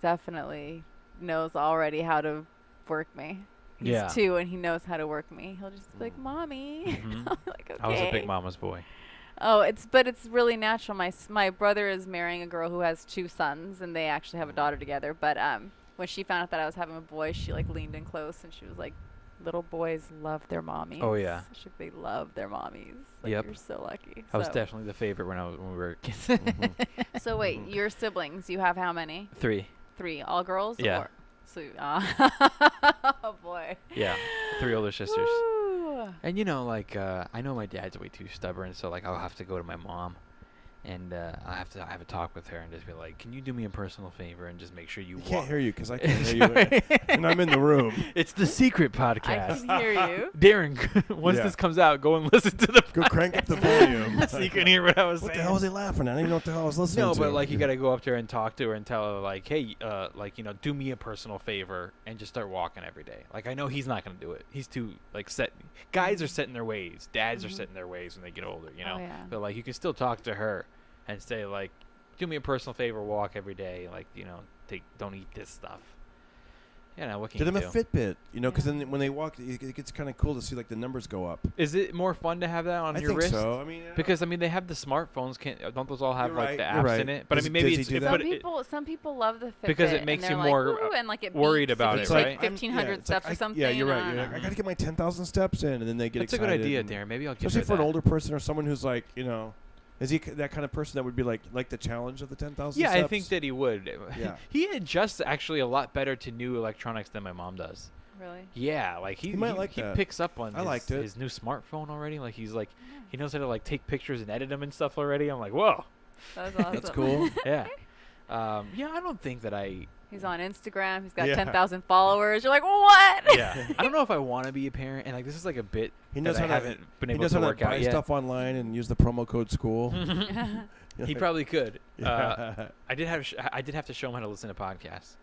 definitely knows already how to work me. He's Yeah. 2 and he knows how to work me. He'll just be like, "Mommy." Mhm. I'm like, okay. I was a big mama's boy. Oh, it's really natural. My brother is marrying a girl who has 2 sons, and they actually have a daughter together. But when she found out that I was having a boy, she like leaned in close and she was like, Little boys love their mommies. Oh, yeah. They love their mommies. Like, Yep. You're so lucky. I was So- definitely the favorite when we were kids. So wait, your siblings, you have how many? 3. 3, all girls? Yeah. Or, so, oh boy. Yeah, 3 older sisters. Woo. And like I know my dad's way too stubborn, so like I'll have to go to my mom, and I have to have a talk with her and just be like, "Can you do me a personal favor and just make sure you I walk?" can't hear you because I can't hear you, and I'm in the room. It's the secret I podcast. can hear you. Darren, once Yeah. this comes out, go and listen to the Go crank up the volume. so you can hear what I was What saying. the hell was he laughing at? I didn't even know what the hell I was listening No, to. but like you gotta go up there and talk to her and tell her like, hey, do me a personal favor and just start walking every day. Like I know he's not gonna do it. He's too like set. Guys are set in their ways. Dads are set in their ways when they get older. You know. Oh, yeah. But like you can still talk to her and say like, do me a personal favor, walk every day. Like don't eat this stuff. What can Get you him do? a Fitbit, because then when they walk, it gets kind of cool to see like the numbers go up. Is it more fun to have that on I your think wrist? so. I mean, Because they have the smartphones. Don't those all have You're like right, the you're apps right. in it? But I Does- mean, maybe does he it's do it- that? but Some people love the Fitbit. Because it and makes they're you like, more, "Ooh," and like it worried beeps about if it, you right? take 1,500 steps or something. Yeah, you're right. I You're don't like, I know. got to get my 10,000 steps in, and then they get That's a excited. good idea, and- Darren. Maybe I'll give Especially her for an that. older person or someone who's like, is he that kind of person that would be like the challenge of the 10,000 Yeah, steps? I think that he would. Yeah. He adjusts actually a lot better to new electronics than my mom does. Really? Yeah, like he might like he that. picks up on I liked it. his new smartphone already. Like he's like he knows how to like take pictures and edit them and stuff already. I'm like, whoa, That's awesome. That's cool. yeah, I don't think that I. He's on Instagram. He's got Yeah. 10,000 followers. You're like, what? Yeah, I don't know if I want to be a parent, and like this is like a bit He knows that I how to- haven't been He able knows to how to work out buy yet. stuff online and use the promo code school. He probably could. Yeah. I did have to show him how to listen to podcasts.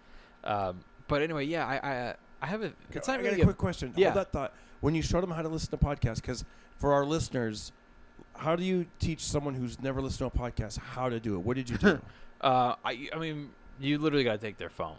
But anyway, yeah, I have a. It's not I really got a quick question. Yeah. Hold that thought. When you showed them how to listen to podcasts, because for our listeners, how do you teach someone who's never listened to a podcast how to do it? What did you do? I mean, you literally got to take their phone.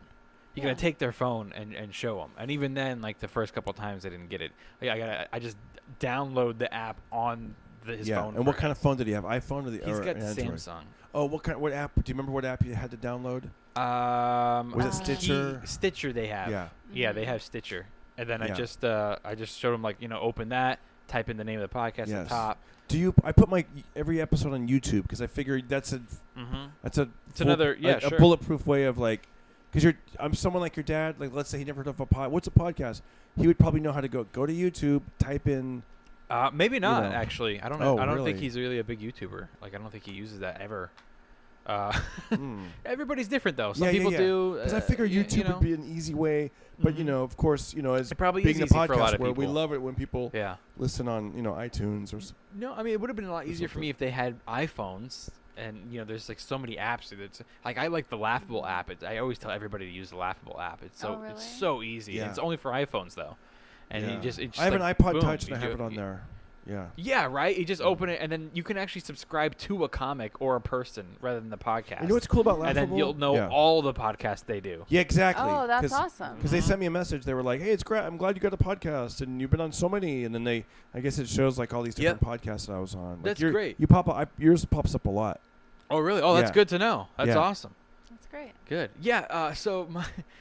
You Yeah. got to take their phone and show them. And even then, like the first couple times, they didn't get it. Like, I just download the app on his phone. And what kind of phone did he have? iPhone or the? He's or got Android? Samsung. Oh, what app? Do you remember what app you had to download? Was it Stitcher? Stitcher they have. Yeah. Yeah, they have Stitcher. And then Yeah. I just showed them like open that, type in the name of the podcast at Yes. the top. Do you? I put my every episode on YouTube because I figured that's a Mm-hmm. it's another- a sure. bulletproof way of like, because I'm someone like your dad. Like, let's say he never heard of a pod. What's a podcast? He would probably know how to go to YouTube, type in. Maybe not know. actually. I don't know. Oh, I don't really? think he's really a big YouTuber. Like I don't think he uses that ever. Hmm. Everybody's different though. Some Yeah, people do. Because I figure YouTube would be an easy way, but Mhm. Of course, as It probably being is the easy for a lot podcast of where we people. love it when people Yeah. listen on iTunes or. No, I mean it would have been a lot easier for something. me if they had iPhones, and there's like so many apps. That's like I like the Laughable app. I always tell everybody to use the Laughable app. It's so Oh, really? it's so easy. Yeah. It's only for iPhones though, and Yeah. you just it's just I have like, an iPod boom, Touch and you I have do it on there. Yeah. Yeah, right. You just open it, and then you can actually subscribe to a comic or a person rather than the podcast. You know what's cool about Laughable? and then you'll know Yeah. all the podcasts they do. Yeah, exactly. Oh, that's awesome. Because they sent me a message. They were like, "Hey, it's great. I'm glad you got a podcast, and you've been on so many." And then I guess it shows like all these different podcasts that I was on. Like That's your- great. You pop up. Yours pops up a lot. Oh, really? Oh, that's Yeah. good to know. That's Yeah. awesome. That's great. Good. Yeah. So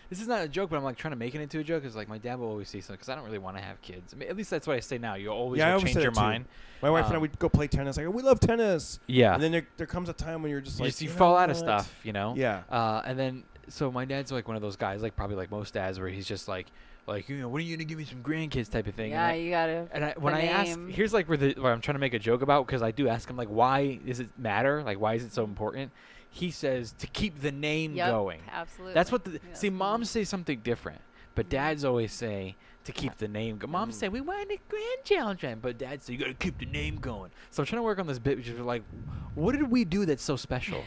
this is not a joke, but I'm like trying to make it into a joke. Because like my dad will always say something. Because I don't really want to have kids. I mean, at least that's what I say now. You always Yeah, I will always change say your that too. mind. My wife and I Um, would go play tennis. Like, we love tennis. Yeah. And then there comes a time when you're just like, you fall out of what? stuff, Yeah. And then so my dad's like one of those guys, like probably like most dads, where he's just like when are you gonna give me some grandkids type of thing. Yeah, And you gotta. when I ask, name. here's like where I'm trying to make a joke about, because I do ask him like, why does it matter? Like, why is it so important? He says to keep the name Yep, going. Absolutely. That's what Yeah. see. Moms say something different, but dads always say to keep the name. Moms Mm. say we want the grandchildren, but dads say you gotta keep the name going. So I'm trying to work on this bit, which is like, what did we do that's so special?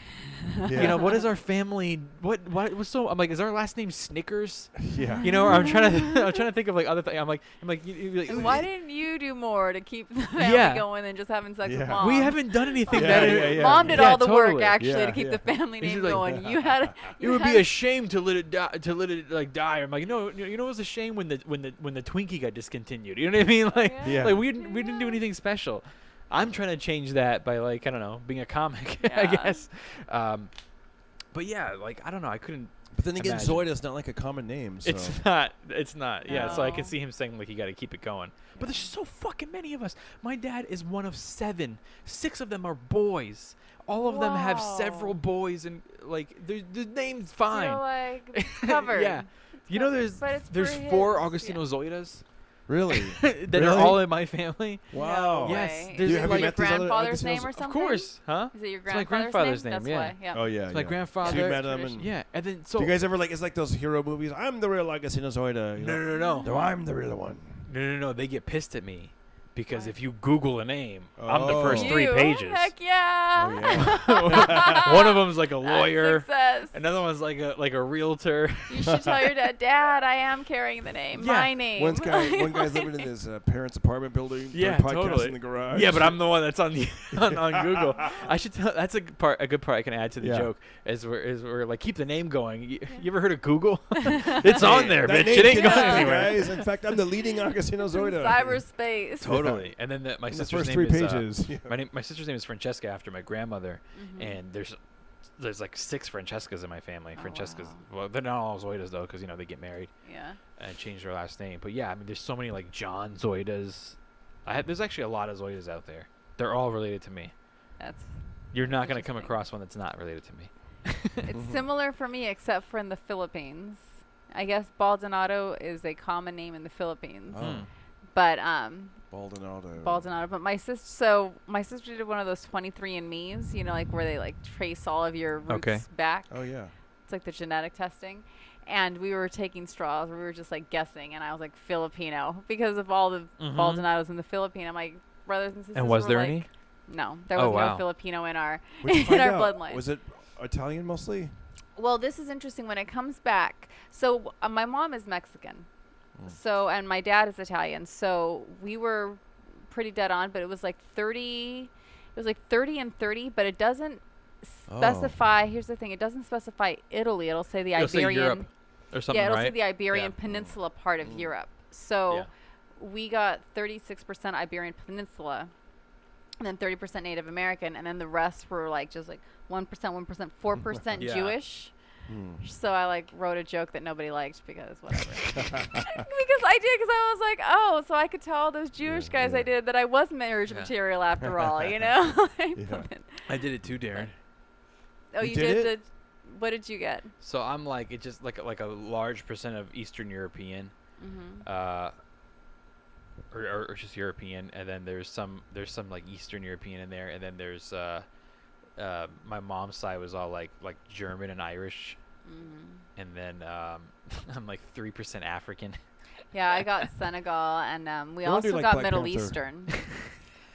Yeah. What is our family? What was so? I'm like, is our last name Snickers? Yeah. Or I'm trying to think of like other things. I'm like, And why didn't you do more to keep the family Yeah. going than just having sex Yeah. with mom? we haven't done anything Yeah, that yeah. Mom did Yeah, all the totally. work actually Yeah, to keep yeah. the family He's name like- going. You had. It You would had be a shame to let it like die. I'm like, it was a shame when the Twinkie got discontinued. You know what I mean? Like, Yeah. like we didn't do anything special. I'm trying to change that by like, I don't know, being a comic, I Yeah. guess. But yeah, like I don't know, I couldn't. But then again, imagine. Zoida's not like a common name. So. It's not. It's not. Yeah. So I can No. see him saying like you got to keep it going. But there's so fucking many of us. My dad is one of 7. 6 of them are boys. All of them have several Wow. boys, and like the name's fine. So like it's covered. Yeah. It's You know, covered. But it's there's for 4 his, Augustino Zoidas Really? that Really? are all in my family. Wow. No Yes, way. there's Is it like- your met these other grandfather's Augustino's? name or Of something? Of course, huh? Is it your It's my grandfather's, grandfather's name, That's yeah. why. Yeah. Oh yeah. It's my yeah. grandfather. So you met him, and Yeah, and then so do you guys ever like? It's like those hero movies. I'm the real Augustino Zoida. You know? no. No, I'm the real one. No. They get pissed at me because Why? if you Google a name, I'm the first Oh. 3 You? pages. Heck yeah. Oh, yeah. One of them's like a That's lawyer. success. Another one's like a realtor. You should tell your dad, Dad, I am carrying the name. Yeah. My name. One guy's living in his parents' apartment building. doing Yeah, podcasts totally. in the garage. Yeah, but I'm the one that's on the on Google. I should tell. That's a good part I can add to the Yeah. joke. Is we're like keep the name going. You ever heard of Google? It's on there, That bitch. name It ain't cannot going be, anywhere. guys. In fact, I'm the leading Augustino Zoida. Cyberspace. Totally. And then my In the sister's first name 3 is pages. Yeah. my sister's name is Francesca after my grandmother, Mm-hmm. and there's like 6 Francescas in my family. Oh, Francescas. wow. Well, they're not all Zoidas though, because they get married Yeah. and change their last name. But yeah, I mean, there's so many like John Zoidas. There's actually a lot of Zoidas out there. They're all related to me. That's You're not gonna come Interesting. across one that's not related to me. it's similar for me except for in the Philippines. I guess Maldonado is a common name in the Philippines. Oh, But Maldonado. Maldonado. But my sister did one of those 23andMe's, like where they like trace all of your roots Okay. back. Oh yeah. It's like the genetic testing. And we were taking straws. We were just like guessing, and I was like Filipino because of all the Mhm. Maldonados in the Philippines. My brothers and sisters. And was were there like, any? No, there Oh, was wow. no Filipino in our Where'd you in find our out? bloodline. Was it Italian mostly? Well, this is interesting when it comes back. So my mom is Mexican, and my dad is Italian. So we were pretty dead on, but it was like 30. It was like 30 and 30, but it doesn't specify. Here's the thing: it doesn't specify Italy. It'll say the It'll say Iberian. Europe or something, Yeah, it'll right? say the Iberian Yeah. Peninsula part of Europe. So Yeah. we got 36% Iberian Peninsula, and then 30% Native American, and then the rest were like just like 1%, 1%, 4% Yeah. Jewish. Hmm. So I like wrote a joke that nobody liked because whatever. because I was like, oh, so I could tell all those Jewish guys I did that I was marriage Yeah. material after all, you know? Yeah. I did it too, Darren. Oh, You you did did it? what did you get? So I'm like it just like a large percent of Eastern European, or just European, and then there's some like Eastern European in there, and then there's my mom's side was all like German and Irish, and then I'm like 3% African. Yeah, I got Senegal, and we Why don't you also like got Black Middle Panther? Eastern.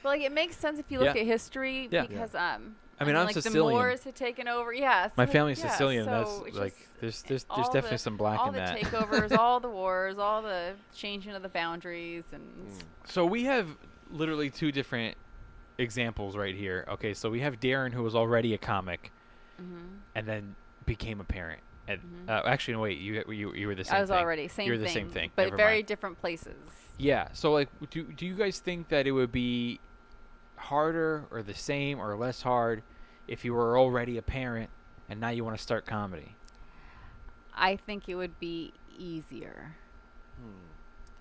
But like it makes sense if you look Yeah. at history Yeah. because I mean, I'm like Sicilian. the Moors had taken over. Yeah, My so, family's yeah, Sicilian. so That's it's like just there's all definitely the- some black all in the that. takeovers, all the wars, all the changing of the boundaries, and So we have literally 2 different examples right here. Okay, so we have Darren, who was already a comic, and then became a parent. And actually, no, wait, you were the same I was thing. already same You were thing, the same thing, but Never very mind. different places. Yeah. So like, do you guys think that it would be harder or the same or less hard if you were already a parent and now you want to start comedy? I think it would be easier.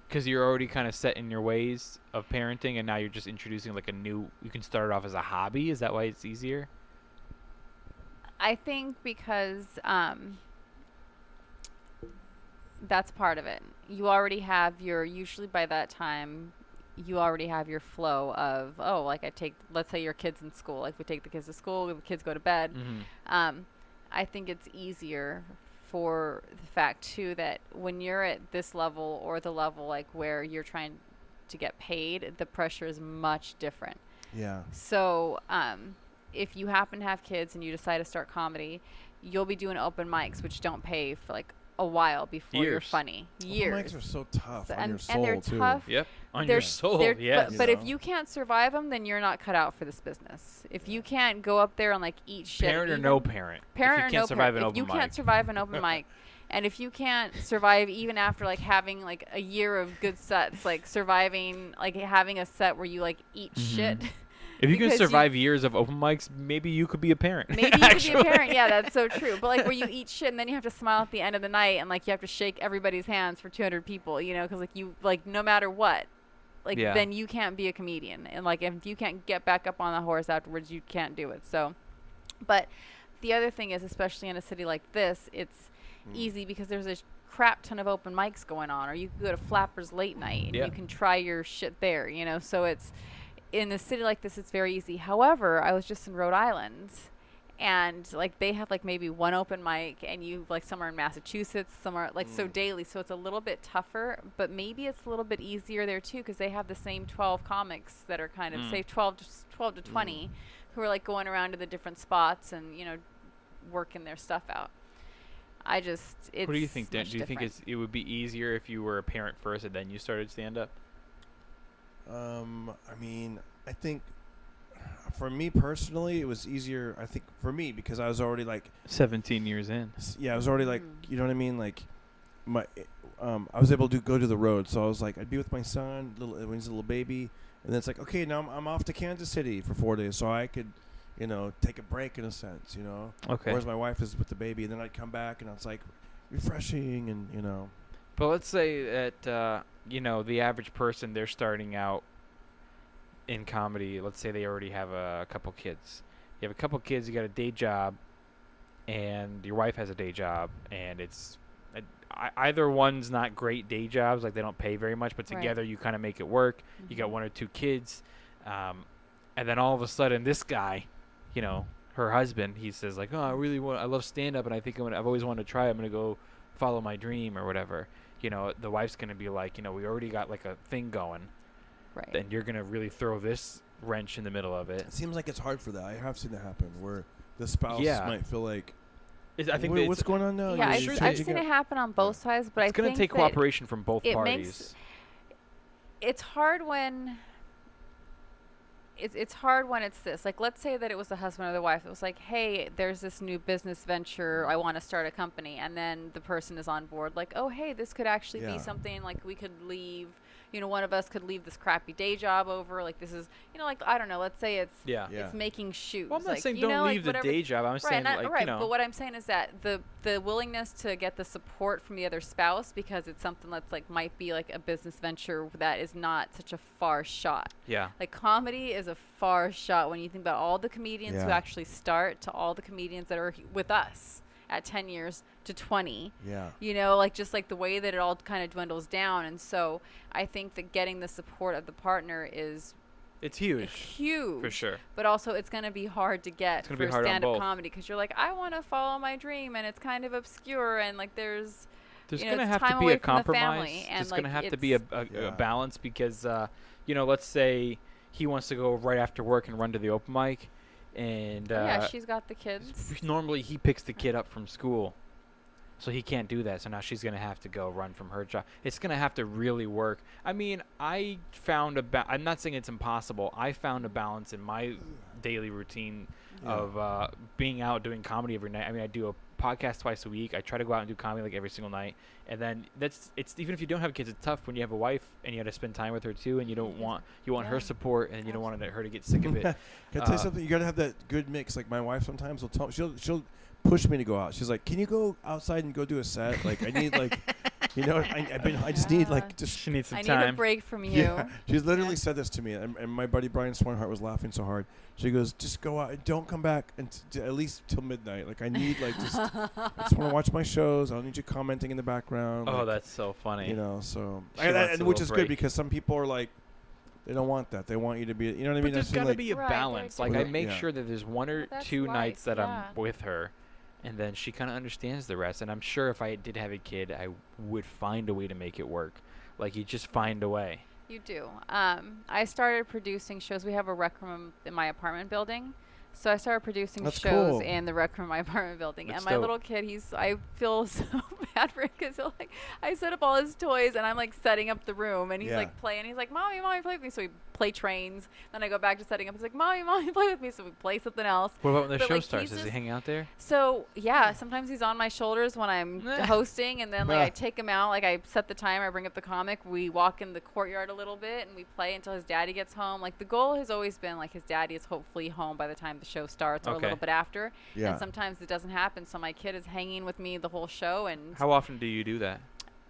Because you're already kind of set in your ways of parenting, and now you're just introducing like you can start it off as a hobby. Is that why it's easier? I think because that's part of it. You already have usually by that time, you already have your flow of, let's say your kids in school. Like we take the kids to school, the kids go to bed. I think it's easier for the fact too that when you're at this level or the level like where you're trying to get paid, the pressure is much different. Yeah. So if you happen to have kids and you decide to start comedy, you'll be doing open mics, which don't pay for like a while before you're Years. funny. Open Years. mics are so tough So- on and, your soul and they're too. tough. Yep. On They're- your soul. they're- Yes. But if know? you can't survive them, then you're not cut out for this business. If you can't go up there and like eat shit. Parent or even- no parent. Parent if you or can't no survive parent. an If open you mic. can't survive an open mic, and if you can't survive even after like having like a year of good sets, like surviving like having a set where you like eat shit, If you can Because survive years of open mics, maybe you could be a parent. Maybe you could be a actually. parent. Yeah, that's so true. But like where you eat shit and then you have to smile at the end of the night and like you have to shake everybody's hands for 200 people, you know, because like you like no matter what, like Yeah. then you can't be a comedian. And like if you can't get back up on the horse afterwards, you can't do it. So, but the other thing is, especially in a city like this, it's easy because there's a crap ton of open mics going on, or you can go to Flappers late night and Yeah. you can try your shit there, you know. So it's in a city like this, it's very easy. However, I was just in Rhode Island, and like they have like maybe one open mic, and you like somewhere in Massachusetts, somewhere like so daily. So it's a little bit tougher, but maybe it's a little bit easier there too because they have the same 12 comics that are kind of say 12 to 20 who are like going around to the different spots and you know working their stuff out. It's What do you think, Dan? much Do you think different. it would be easier if you were a parent first and then you started stand-up? I mean, I think for me personally, it was easier. I think for me because I was already like, 17 years in. yeah, I was already like, you know what I mean, like I was able to go to the road, so I was like, I'd be with my son when he's a little baby, and then it's like, okay, now I'm off to Kansas City for 4 days, so I could, you know, take a break in a sense, you know. Okay. Whereas my wife is with the baby, and then I'd come back, and I was like, refreshing, and you know. But let's say that, you know, the average person, they're starting out in comedy. Let's say they already have a couple kids. You have a couple kids, you got a day job, and your wife has a day job, and it's either one's not great day jobs, like they don't pay very much, but Right. together you kind of make it work. You got one or two kids, and then all of a sudden this guy, you know, her husband, he says like, oh, I love stand-up, and I think I've always wanted to try. I'm gonna go follow my dream or whatever. You know, the wife's gonna be like, you know, we already got like a thing going, Right. then you're gonna really throw this wrench in the middle of it. It seems like it's hard for that. I have seen that happen where the spouse Yeah. might feel like, I think what's going on now? Yeah, You're I've changing seen up. it happen on both sides, but it's I gonna think take that cooperation from both it parties. makes it's hard when it's hard when it's this. Like, let's say that it was the husband or the wife. It was like, hey, there's this new business venture. I want to start a company. And then the person is on board. Like, oh, hey, this could actually Yeah. be something like we could leave. You know, one of us could leave this crappy day job over. Like, this is, you know, like, I don't know. Let's say it's Yeah. Yeah. it's making shoes. Well, I'm not like, saying you don't know, like, leave the whatever- day job. I'm Right, saying not, like, right. you know. But what I'm saying is that the willingness to get the support from the other spouse because it's something that's like might be like a business venture that is not such a far shot. Yeah. Like comedy is a far shot when you think about all the comedians who Yeah. actually start to all the comedians that are with us at 10 years to 20. Yeah. You know, like just like the way that it all kind of dwindles down. And so I think that getting the support of the partner is It's huge. huge. For sure. But also it's going to be hard to get It's gonna for be hard on stand-up both. comedy because you're like, I want to follow my dream and it's kind of obscure and like there's There's you know, going to it's have to time be away a from the compromise. family, and, There's going to like, have to be a Yeah. balance because, you know, let's say he wants to go right after work and run to the open mic. And yeah, she's got the kids. normally he picks the kid up from school. So he can't do that. So now she's going to have to go run from her job. It's going to have to really work. I mean, I found I'm not saying it's impossible. I found a balance in my daily routine of being out doing comedy every night. I mean, I do a podcast twice a week. I try to go out and do comedy like every single night. And then it's even if you don't have kids, it's tough when you have a wife and you have to spend time with her too, and you want her Yeah. support, and you don't want her to get sick of it. Can I tell you something? You gotta have that good mix. Like my wife sometimes will tell she'll push me to go out. She's like, "Can you go outside and go do a set? Like I need like, you know, I just need like just." She needs some I need time. a break from you. Yeah, she's literally said this to me, and my buddy Brian Swanhart was laughing so hard. She goes, "Just go out and don't come back at least till midnight. Like I need like I just want to watch my shows. I don't need you commenting in the background." Oh, like, that's so funny. you know. So She wants a and which little is break. good because some people are like, they don't want that. They want you to be. You know what I mean? But there's That's got to like, be a Right, balance. very Like I good. make Yeah. sure that there's one or That's two life, nights that yeah. I'm with her, and then she kind of understands the rest. And I'm sure if I did have a kid, I would find a way to make it work. Like you just find a way. You do. I started producing shows. We have a rec room in my apartment building. So I started producing That's shows cool. in the rec room of my apartment building. That's and my dope. little kid, I feel so bad for him because like, I set up all his toys and I'm like setting up the room and he's Yeah. like playing. He's like, Mommy, play with me. So he play trains. Then I go back to setting up. It's like, mommy, play with me. So we play something else. What about when the But, show like, starts? he's Does he just- hang out there? So yeah, sometimes he's on my shoulders when I'm hosting, and then like I take him out. Like I set the timer, I bring up the comic, we walk in the courtyard a little bit, and we play until his daddy gets home. Like the goal has always been like his daddy is hopefully home by the time the show starts or a Okay. little bit after. Yeah. And sometimes it doesn't happen, so my kid is hanging with me the whole show. And How often do you do that?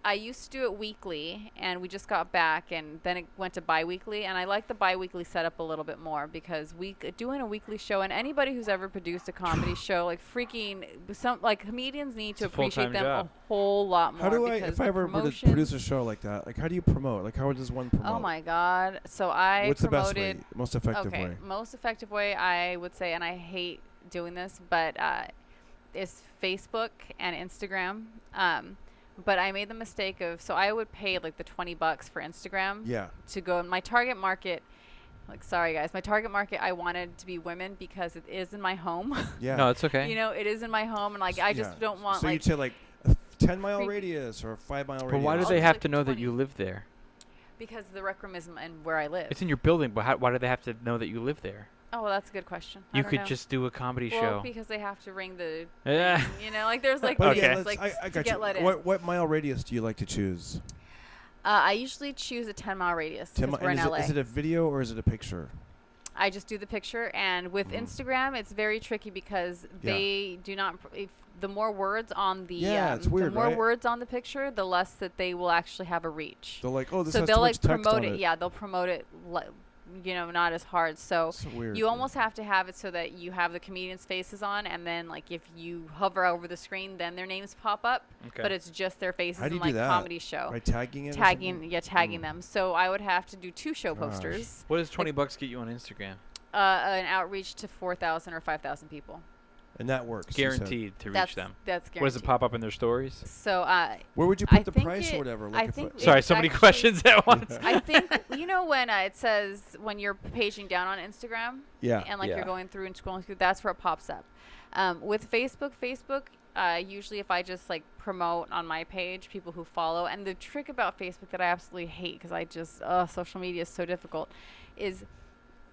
I used to do it weekly, and we just got back, and then it went to bi-weekly, and I like the bi-weekly setup a little bit more because doing a weekly show, and anybody who's ever produced a comedy show, like comedians need to It's a appreciate full-time them job. a whole lot more. How do I, because if I the ever were to promotions- produce a show like that, like how do you promote? Like how does one promote? Oh my God! So I What's the best promoted. way, most effective Okay, way? most effective way I would say, and I hate doing this, but is Facebook and Instagram. But I made the mistake of, so I would pay like the $20 for Instagram Yeah. to go. My target market, like, sorry guys, my target market, I wanted to be women because it is in my home. Yeah. No, it's okay. You know, it is in my home, and like I just Yeah. don't want So like you'd say like a 10-mile creepy- radius or a 5-mile radius. But why do I'll they do, have like, to know that 20. you live there? because the Rec Room is and where I live. It's in your building, but why do they have to know that you live there? Oh, well, that's a good question. I You don't could know. just do a comedy well, show. because they have to ring the, Yeah. you know, like there's like But Okay. things, let's- like I to got get you. let in. What mile radius do you like to choose? I usually choose a 10-mile radius because we're in and LA. is it a video or is it a picture? I just do the picture, and with Instagram, it's very tricky because Yeah. they do not. If the more words on the Yeah, it's weird, the more right? words on the picture, the less that they will actually have a reach. They're like, oh, this So has they'll too like much text promote on it. Yeah, they'll promote it. You know, not as hard. So So weird. you almost have to have it so that you have the comedians' faces on, and then like if you hover over the screen, then their names pop up. Okay. But it's just their faces How do in you do like that? comedy show. By tagging it? or Tagging, something? yeah, tagging them. So I would have to do 2 show Gosh. posters. What does $20 get you on Instagram? An outreach to 4,000 or 5,000 people. And that works. you said. Guaranteed to reach That's them. That's guaranteed. What does it pop up in their stories? So Where would you I put the think price or it- whatever? I if think it- Sorry, It's so many actually- questions at once. I think you know when it says when you're paging down on Instagram Yeah. and like Yeah. you're going through and scrolling through, that's where it pops up. With Facebook, usually if I just like promote on my page people who follow, and the trick about Facebook that I absolutely hate because I just social media is so difficult, is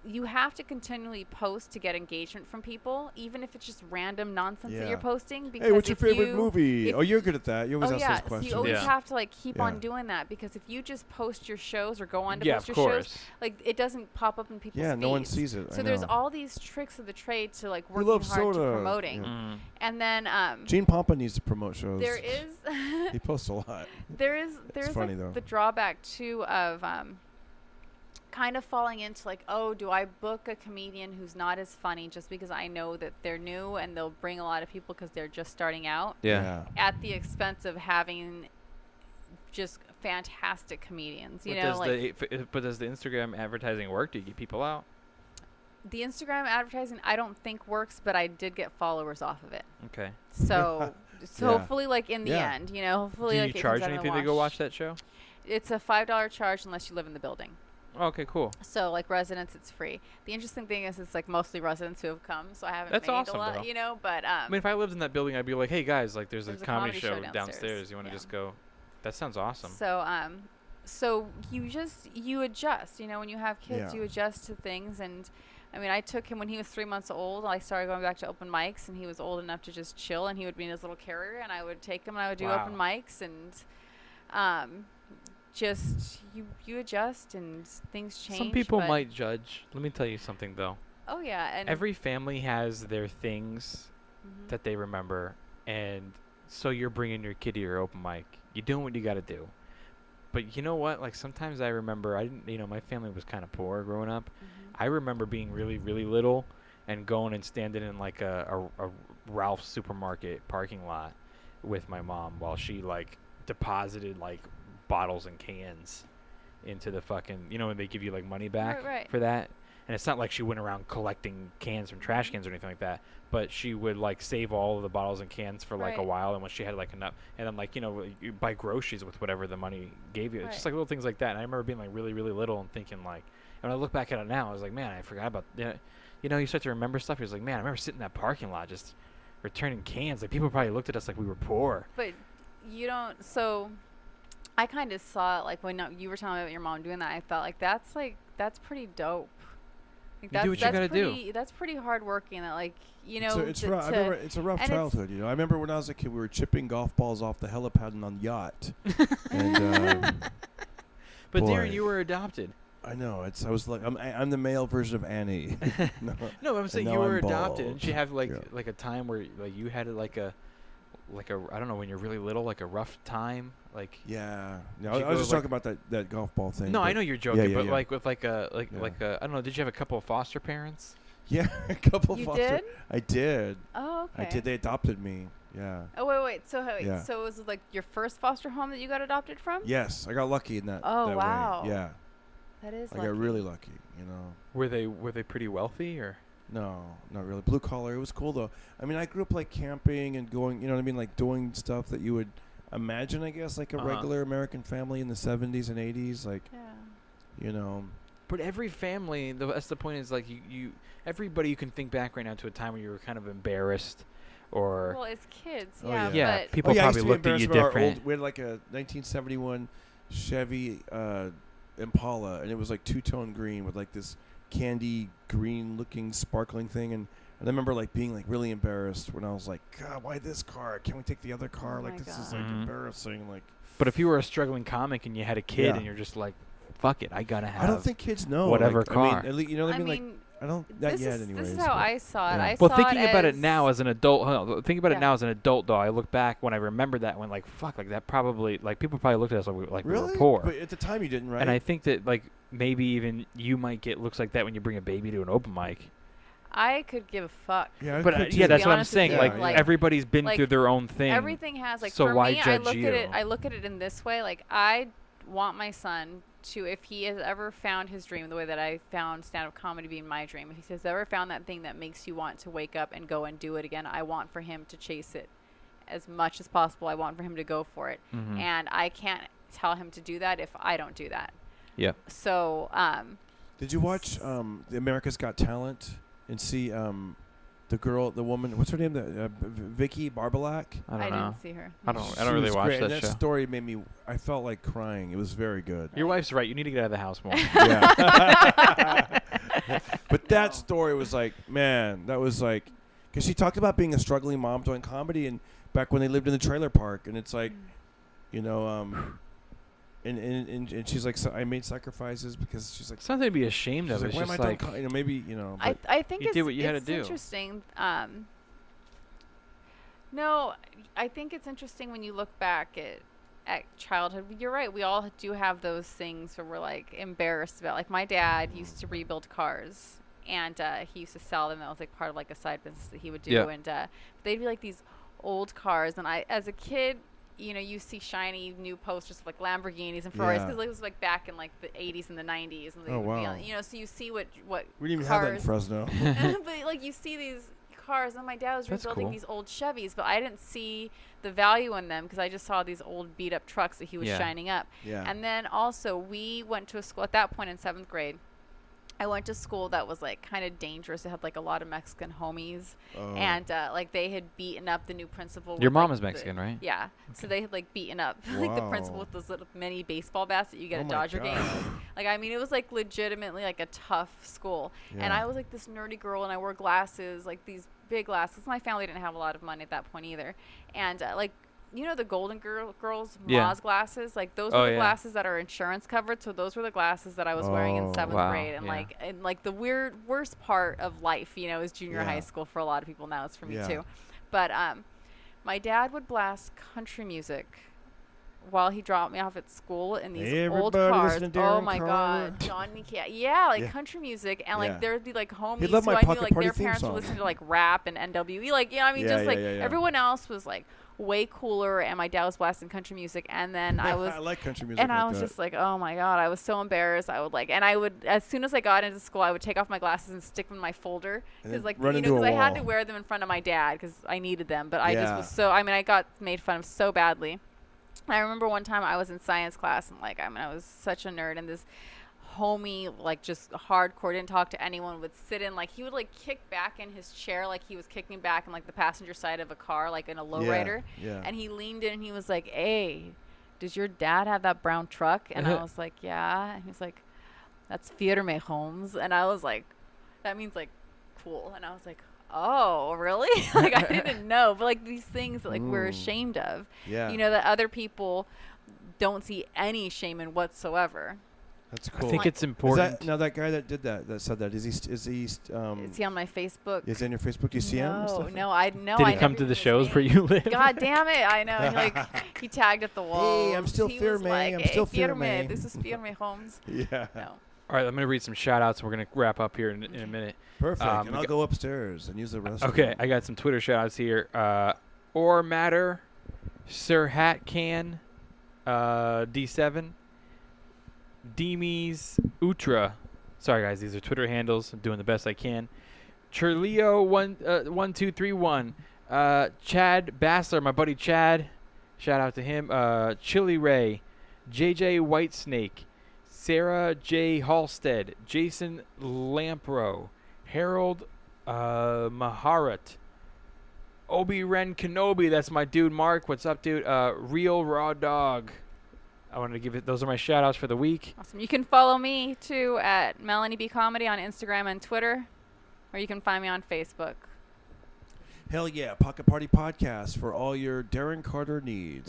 you have to continually post to get engagement from people, even if it's just random nonsense that Yeah. you're posting. Because Hey, what's your if favorite you- movie? if Oh, you're good at that. You always Oh ask yeah, those so questions. you always Yeah. have to like keep Yeah. on doing that, because if you just post your shows or go on to Yeah, post of your course. shows, like it doesn't pop up in people's Yeah, no one feeds. sees it. So I there's know. all these tricks of the trade to like We working love hard soda. to promoting, Yeah. Mm. and then Gene Pompa needs to promote shows. there is He posts a lot. there's funny, like though. the drawback too of kind of falling into like, oh, do I book a comedian who's not as funny just because I know that they're new and they'll bring a lot of people because they're just starting out, Yeah. at the expense of having just fantastic comedians, you But know, does like but does the Instagram advertising work? Do you get people out? the Instagram advertising I don't think works, but I did get followers off of it. Okay. So Yeah. hopefully like in the Yeah. end, you know, hopefully Do like you it comes charge out in the anything to go wash. watch that show? It's a $5 charge unless you live in the building. Okay, cool. So like residents, it's free. The interesting thing is it's like mostly residents who have come, so I haven't That's made awesome, a lot, though. you know, but I mean, if I lived in that building, I'd be like, hey guys, like there's a There's a comedy comedy show show downstairs. downstairs. You want to Yeah. just go? That sounds awesome. so you adjust, you know, when you have kids, Yeah. you adjust to things. And I mean, I took him when he was 3 months old. I started going back to open mics, and he was old enough to just chill, and he would be in his little carrier, and I would take him and I would do open Wow. mics, and just you adjust and things change. Some people but- might judge. Let me tell you something though. Oh yeah, and Every family has their things Mhm. that they remember, and so you're bringing your kid to your open mic. You're doing what you got to do. But you know what? Like sometimes I remember, my family was kind of poor growing up. Mhm. I remember being really, really little and going and standing in like a Ralph's supermarket parking lot with my mom while she like deposited like bottles and cans into the fucking, when they give you like money back right. for that. And it's not like she went around collecting cans from trash cans or anything like that, but she would like save all of the bottles and cans for like a Right. while, and when she had like enough, and then like you buy groceries with whatever the money gave you. It's just Right. like little things like that. And I remember being like really, really little and thinking like, and when I look back at it now, I was like, man, I forgot about that. You start to remember stuff. You're like, man, I remember sitting in that parking lot just returning cans. Like people probably looked at us like we were poor. But you don't. So I kind of saw it like when you were telling me about your mom doing that. I thought that's pretty dope. Like You do what you gotta do. That's pretty hardworking. That It's rough. I remember it's a rough childhood. I remember when I was a kid, we were chipping golf balls off the helipad and on the yacht. And, but boy. Darren, you were adopted. I know. I was like, I'm the male version of Annie. No, I'm saying now you were I'm adopted. bald. Didn't you have like Yeah. a time where like you had like a I don't know, when you're really little, like a rough time, like. Yeah. No, Did you I was go, just talking about that golf ball thing. No, I but- know you're joking, yeah, but yeah. like with like a Yeah. I don't know. Did you have a couple of foster parents? Yeah, a couple You foster. did? I did. Oh, okay. I did. They adopted me. Yeah. Oh wait. So Yeah. so was it like your first foster home that you got adopted from? Yes, I got lucky in that. Oh, that wow. Way. Yeah, That is. I got really lucky. Were they pretty wealthy or? No, not really. Blue collar. It was cool though. I mean, I grew up like camping and going. You know what I mean? Like doing stuff that you would imagine, I guess, like a Uh-huh. regular American family in the 70s and 80s. Like, Yeah. But every family, that's the point, is like everybody you can think back right now to a time where you were kind of embarrassed, or Well, it's kids. Oh, Yeah. yeah, But people I used probably to be looked at you embarrassed about our different. we had like a 1971 Chevy Impala, and it was like two-tone green with like this candy green-looking sparkling thing, and I remember like being like really embarrassed when I was like, God, why this car? Can't we take the other car? Oh Like my this is God. like Mhm. embarrassing. Like But if you were a struggling comic and you had a kid Yeah. and you're just like, fuck it, I gotta have. I don't think kids know whatever like, car. I mean, at least, you know what I mean? Like I don't not this yet is, anyways. This is how but- I saw it. yeah. I Well, saw thinking it about it as- now as an adult, thinking about it Yeah. now as an adult, though, I look back when I remembered that when like, fuck, like that probably, like people probably looked at us like we Really? were poor. But at the time you didn't, right? And I think that like maybe even you might get looks like that when you bring a baby to an open mic. I could give a fuck. yeah, I But could yeah, too. that's be what I'm honest with saying. you, Like, like- everybody's been like, through their own thing. Everything has like So for why me, I judge look you? at it. I look at it in this way. Like I want my son to, if he has ever found his dream the way that I found stand-up comedy being my dream, if he has ever found that thing that makes you want to wake up and go and do it again, I want for him to chase it as much as possible. I want for him to go for it, Mhm. and I can't tell him to do that if I don't do that. Yeah. So Did you watch the America's Got Talent and see the woman? What's her name? Vicky Barbalak. I don't I know. didn't see her. I don't She really was watch great, that and show. that story made me. I felt like crying. It was very good. Your wife's right. You need to get out of the house more. Yeah. But that story was like, man, that was like, because she talked about being a struggling mom doing comedy, and back when they lived in the trailer park, and it's like, you know, and she's like, so I made sacrifices because she's like, Something to be ashamed she's of. like, It's why am I just doing like, you know, maybe, you know, I but think you it's, did what you had to it's do. interesting. No, I think it's interesting when you look back at childhood. You're right. We all do have those things where we're like embarrassed about. Like my dad used to rebuild cars, and he used to sell them. That was like part of like a side business that he would do. Yeah. And they'd be like these old cars. And I, as a kid, you know, you see shiny new posters of like Lamborghinis and Ferraris Yeah. because it was like back in like the 80s and the 90s. And they Oh, would be wow. on, you know, so you see what we didn't even cars. have that in Fresno. But like you see these cars, and my dad was That's rebuilding cool. these old Chevys, but I didn't see the value in them because I just saw these old beat up trucks that he was Yeah. shining up. Yeah. And then also we went to a school at that point in 7th grade. I went to school that was like kind of dangerous. It had like a lot of Mexican homies, Oh. and like they had beaten up the new principal. Your with, mom like, is Mexican, right? Yeah. So they had like beaten up like the principal Wow. with those little mini baseball bats that you get Oh at my Dodger games. God. Like I mean, it was like legitimately like a tough school. And Yeah. I was like this nerdy girl, and I wore glasses, like these big glasses. My family didn't have a lot of money at that point either. And like, you know, the Golden Girls Yeah. Moz glasses, like those Oh, were the yeah. glasses that are insurance covered. So those were the glasses that I was wearing in Oh. 7th Wow, grade. And yeah. like the worst part of life, you know, is junior Yeah. high school for a lot of people. Now it's for me Yeah. too. But my dad would blast country music while he dropped me off at school in these old Everybody cars. listen to Oh Darren my Carter. God, Johnny Cash. Yeah, like Yeah. country music, and like Yeah. there'd be like homies He loved who my I knew Pocket like Party their theme parents would song. listen to like rap and NWE, like you know what I mean, Yeah, just yeah, like yeah, yeah. everyone else was like way cooler, and my dad was blasting country music, and then I was. I like country music. And I like was that. just like, oh my God, I was so embarrassed. I would like, and I would, as soon as I got into school, I would take off my glasses and stick them in my folder. And Because then like, run you into know, a because I had wall. to wear them in front of my dad because I needed them. But I just Yeah. was so, I mean, I got made fun of so badly. I remember one time I was in science class, and like, I mean, I was such a nerd, and this homie, like just hardcore, didn't talk to anyone, would sit in, like he would like kick back in his chair like he was kicking back in like the passenger side of a car, like in a lowrider. Yeah. And he leaned in and he was like, hey, does your dad have that brown truck? And I was like, yeah. And he's like, that's firme, Holmes. And I was like, that means like cool. And I was like, oh, really? Like, I didn't know. But like these things that like we're ashamed of, Yeah. you know, that other people don't see any shame in whatsoever. That's cool. I think it's important. Now that guy that did that said that, is he Is he on my Facebook? is he on your Facebook? You see him? and stuff? No, I know. Did I he come never to the knew his shows where name. you live? God damn it! I know. He tagged at the wall. I'm still he firme, was like, I'm hey, still firme. firme." This is firme, Holmes. Yeah. No. All right, I'm gonna read some shout outs. We're gonna wrap up here in a minute. Perfect. And we I'll got- go upstairs and use the restroom. Okay, I got some Twitter shout outs here. Or Matter, Sir Hat Can, D7, Demies Utra. Sorry guys, these are Twitter handles. I'm doing the best I can. Churleo 1231. Chad Bassler, my buddy Chad. Shout out to him. Chili Ray, JJ Whitesnake, Sarah J. Halstead, Jason Lampro, Harold Maharat, Obi-Ren Kenobi, that's my dude Mark. What's up, dude? Real Raw Dog. I wanted to give it. Those are my shout outs for the week. Awesome. You can follow me too at Melanie B Comedy on Instagram and Twitter, or you can find me on Facebook. Hell yeah, Pocket Party Podcast for all your Darren Carter needs.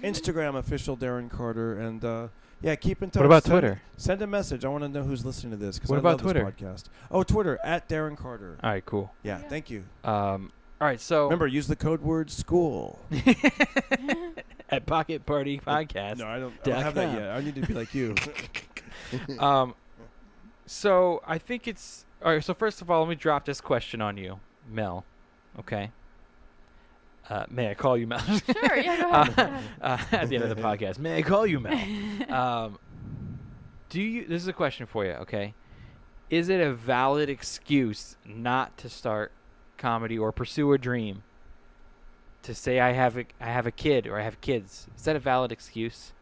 Instagram official Darren Carter, and yeah, keep in touch. What about Twitter? Send a message. I want to know who's listening to this. 'Cause What I about love Twitter? This podcast. Oh, Twitter at Darren Carter. All right, cool. Yeah, thank you. All right, so Remember, use the code word school. at Pocket Party Podcast. No, I don't have that yet. I need to be like you. So I think it's all right. So first of all, let me drop this question on you, Mel. Okay. May I call you Mel? Sure. Yeah. Go ahead. At the end of the podcast, may I call you Mel? Do you? This is a question for you. Okay. Is it a valid excuse not to start comedy or pursue a dream? To say I have a kid or I have kids, is that a valid excuse?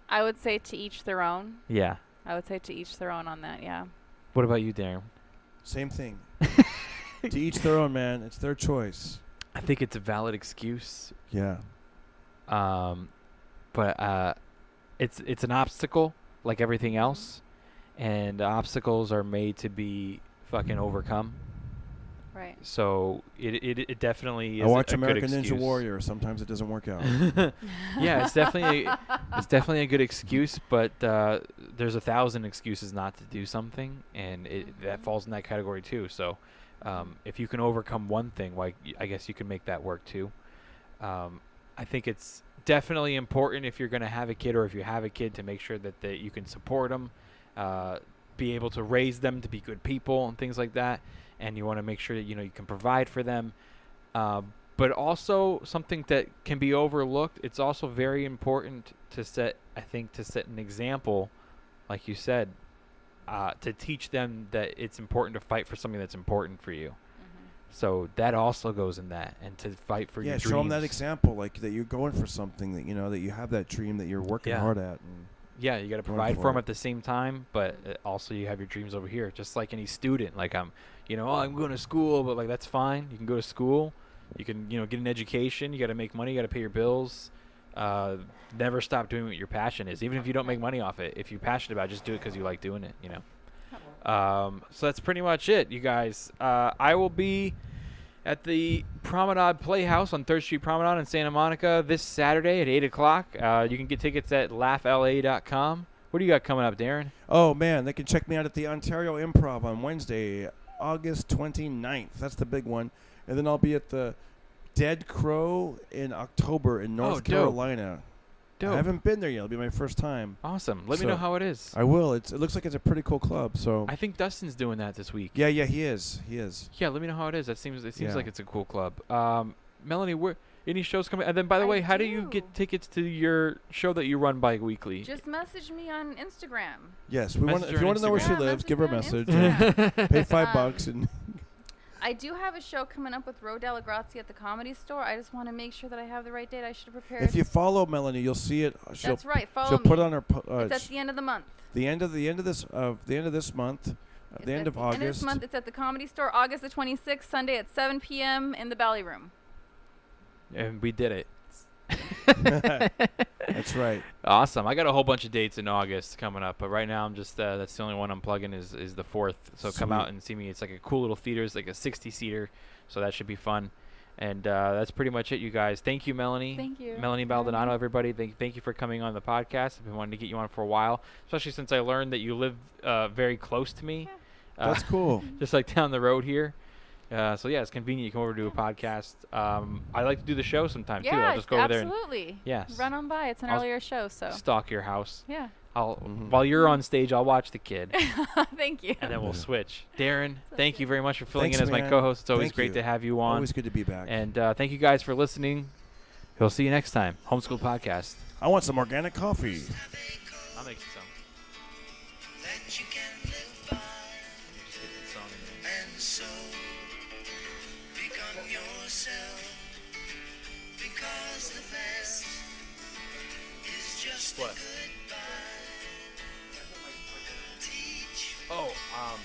I would say to each their own. Yeah. I would say to each their own on that. Yeah. What about you, Darren? Same thing. To each their own, man. It's their choice. I think it's a valid excuse. Yeah. But it's an obstacle like everything else, and obstacles are made to be fucking overcome. Right. So it definitely is I watch a good American Ninja excuse. Warrior. Sometimes it doesn't work out. Yeah, it's definitely a good excuse, but there's 1,000 excuses not to do something, and that falls in that category too. So if you can overcome one thing, like I guess you can make that work too. I think it's definitely important if you're going to have a kid, or if you have a kid, to make sure that you can support them, be able to raise them to be good people and things like that. And you want to make sure that you can provide for them. But also something that can be overlooked, it's also very important to set an example, like you said, to teach them that it's important to fight for something that's important for you. So that also goes in that, and to fight for your dreams. Yeah, show them that example, like that you're going for something, that that you have that dream that you're working hard at. And yeah, you got to provide for them at the same time, but also you have your dreams over here, just like any student. Like I'm going to school, but like that's fine. You can go to school, you can get an education. You got to make money, you got to pay your bills. Never stop doing what your passion is, even if you don't make money off it. If you're passionate about it, just do it because you like doing it. So that's pretty much it, you guys. I will be at the Promenade Playhouse on 3rd Street Promenade in Santa Monica this Saturday at 8 o'clock. You can get tickets at laughla.com. What do you got coming up, Darren? oh man, they can check me out at the Ontario Improv on Wednesday, August 29th. That's the big one. And then I'll be at the Dead Crow in October in North dope. Carolina. Dope. I haven't been there yet. It'll be my first time. Awesome. Let me So- know how it is. I will. It looks like it's a pretty cool club. So I think Dustin's doing that this week. yeah, he is. He is. Yeah, let me know how it is. It seems Yeah. like it's a cool club. Melanie, any shows coming? And then, by the way, how do you get tickets to your show that you run bi-weekly? Just message me on Instagram. Yes, we want. Message If her you on want to know where she Instagram. lives, give her a Message message. me on Pay $5 and. I do have a show coming up with Ro Della Grazie at the Comedy Store. I just want to make sure that I have the right date. I should have prepared. If you follow Melanie, you'll see it. That's right. Follow She'll me. put on her. It's at the end of the month. the end of this month. the end of August. End of this month, it's at the Comedy Store, August the 26th, Sunday at 7 p.m. in the Belly Room. And we did it. That's right. Awesome. I got a whole bunch of dates in August coming up, but right now I'm just that's the only one I'm plugging is the 4th. So come out and see me. It's like a cool little theater. It's like a 60-seater, so that should be fun. And that's pretty much it, you guys. Thank you, Melanie. Thank you. Melanie Maldonado, everybody. Thank you for coming on the podcast. I've been wanting to get you on for a while, especially since I learned that you live very close to me. That's cool. Just like down the road here. So yeah, it's convenient. You come over to do a podcast. I like to do the show sometime too. I'll just go over there. Absolutely. Yes. Run on by. It's an earlier show, so. Stalk your house. Yeah. While you're on stage, I'll watch the kid. Thank you. And then we'll switch. Darren, thank you very much for filling Thanks, in as my man. co-host. It's always Thank great you. to have you on. Always good to be back. And thank you guys for listening. We'll see you next time. Homeschool Podcast. I want some organic coffee. I'll make you some. That you can live by, Just get the song in there. and so become yourself, because the best is just What? a goodbye. Teach Oh,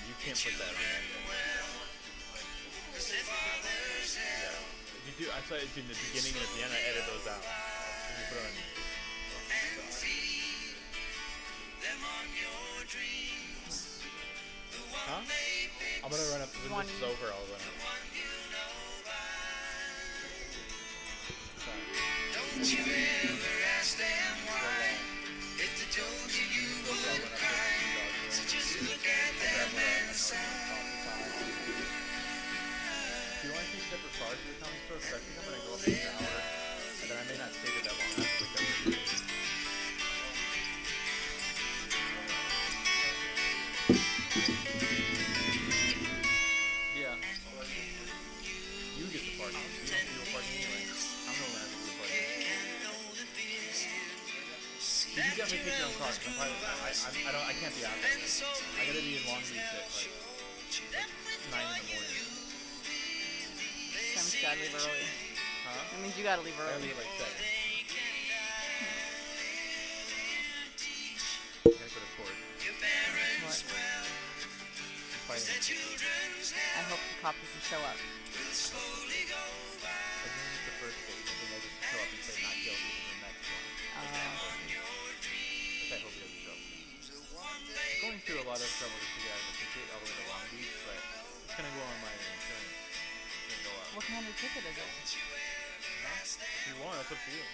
you can't put that on there. well, 'cause if others help If you do, I saw it in the beginning and at the end. I edit those out. If you put it on. and feed them on your dreams, the one Huh? they pick, I'm gonna run up when One- this is over. I'll run up. one you know by. Sorry. Don't you ever ask them why. If they told you, you would cry. So just look at them and sigh. Do you want to keep separate cars for the comic store? Because I think I'm gonna go up in an hour, and then I may not stay there that long. I have to wake up early. Yeah. You get the parking. You don't do a parking anyway. I'm the one that has to do the parking. You can definitely take your own car. 'Cause I'm probably, I can't be out there. I gotta be in Long Beach at like 9 in the morning. That means you gotta leave early. Huh? That means you gotta leave I gotta early. leave at like 7. I gotta go to court. What? Fighting. I hope the cop doesn't show up. But this is the first case. I think I just show up and say not guilty to the next one. Which I hope he doesn't show up. Going through a lot of trouble to figure out the ticket all the way to Long Beach, but it's gonna go on my insurance. It's gonna go up. What kind of ticket is it? Huh? If you want, that's up to you.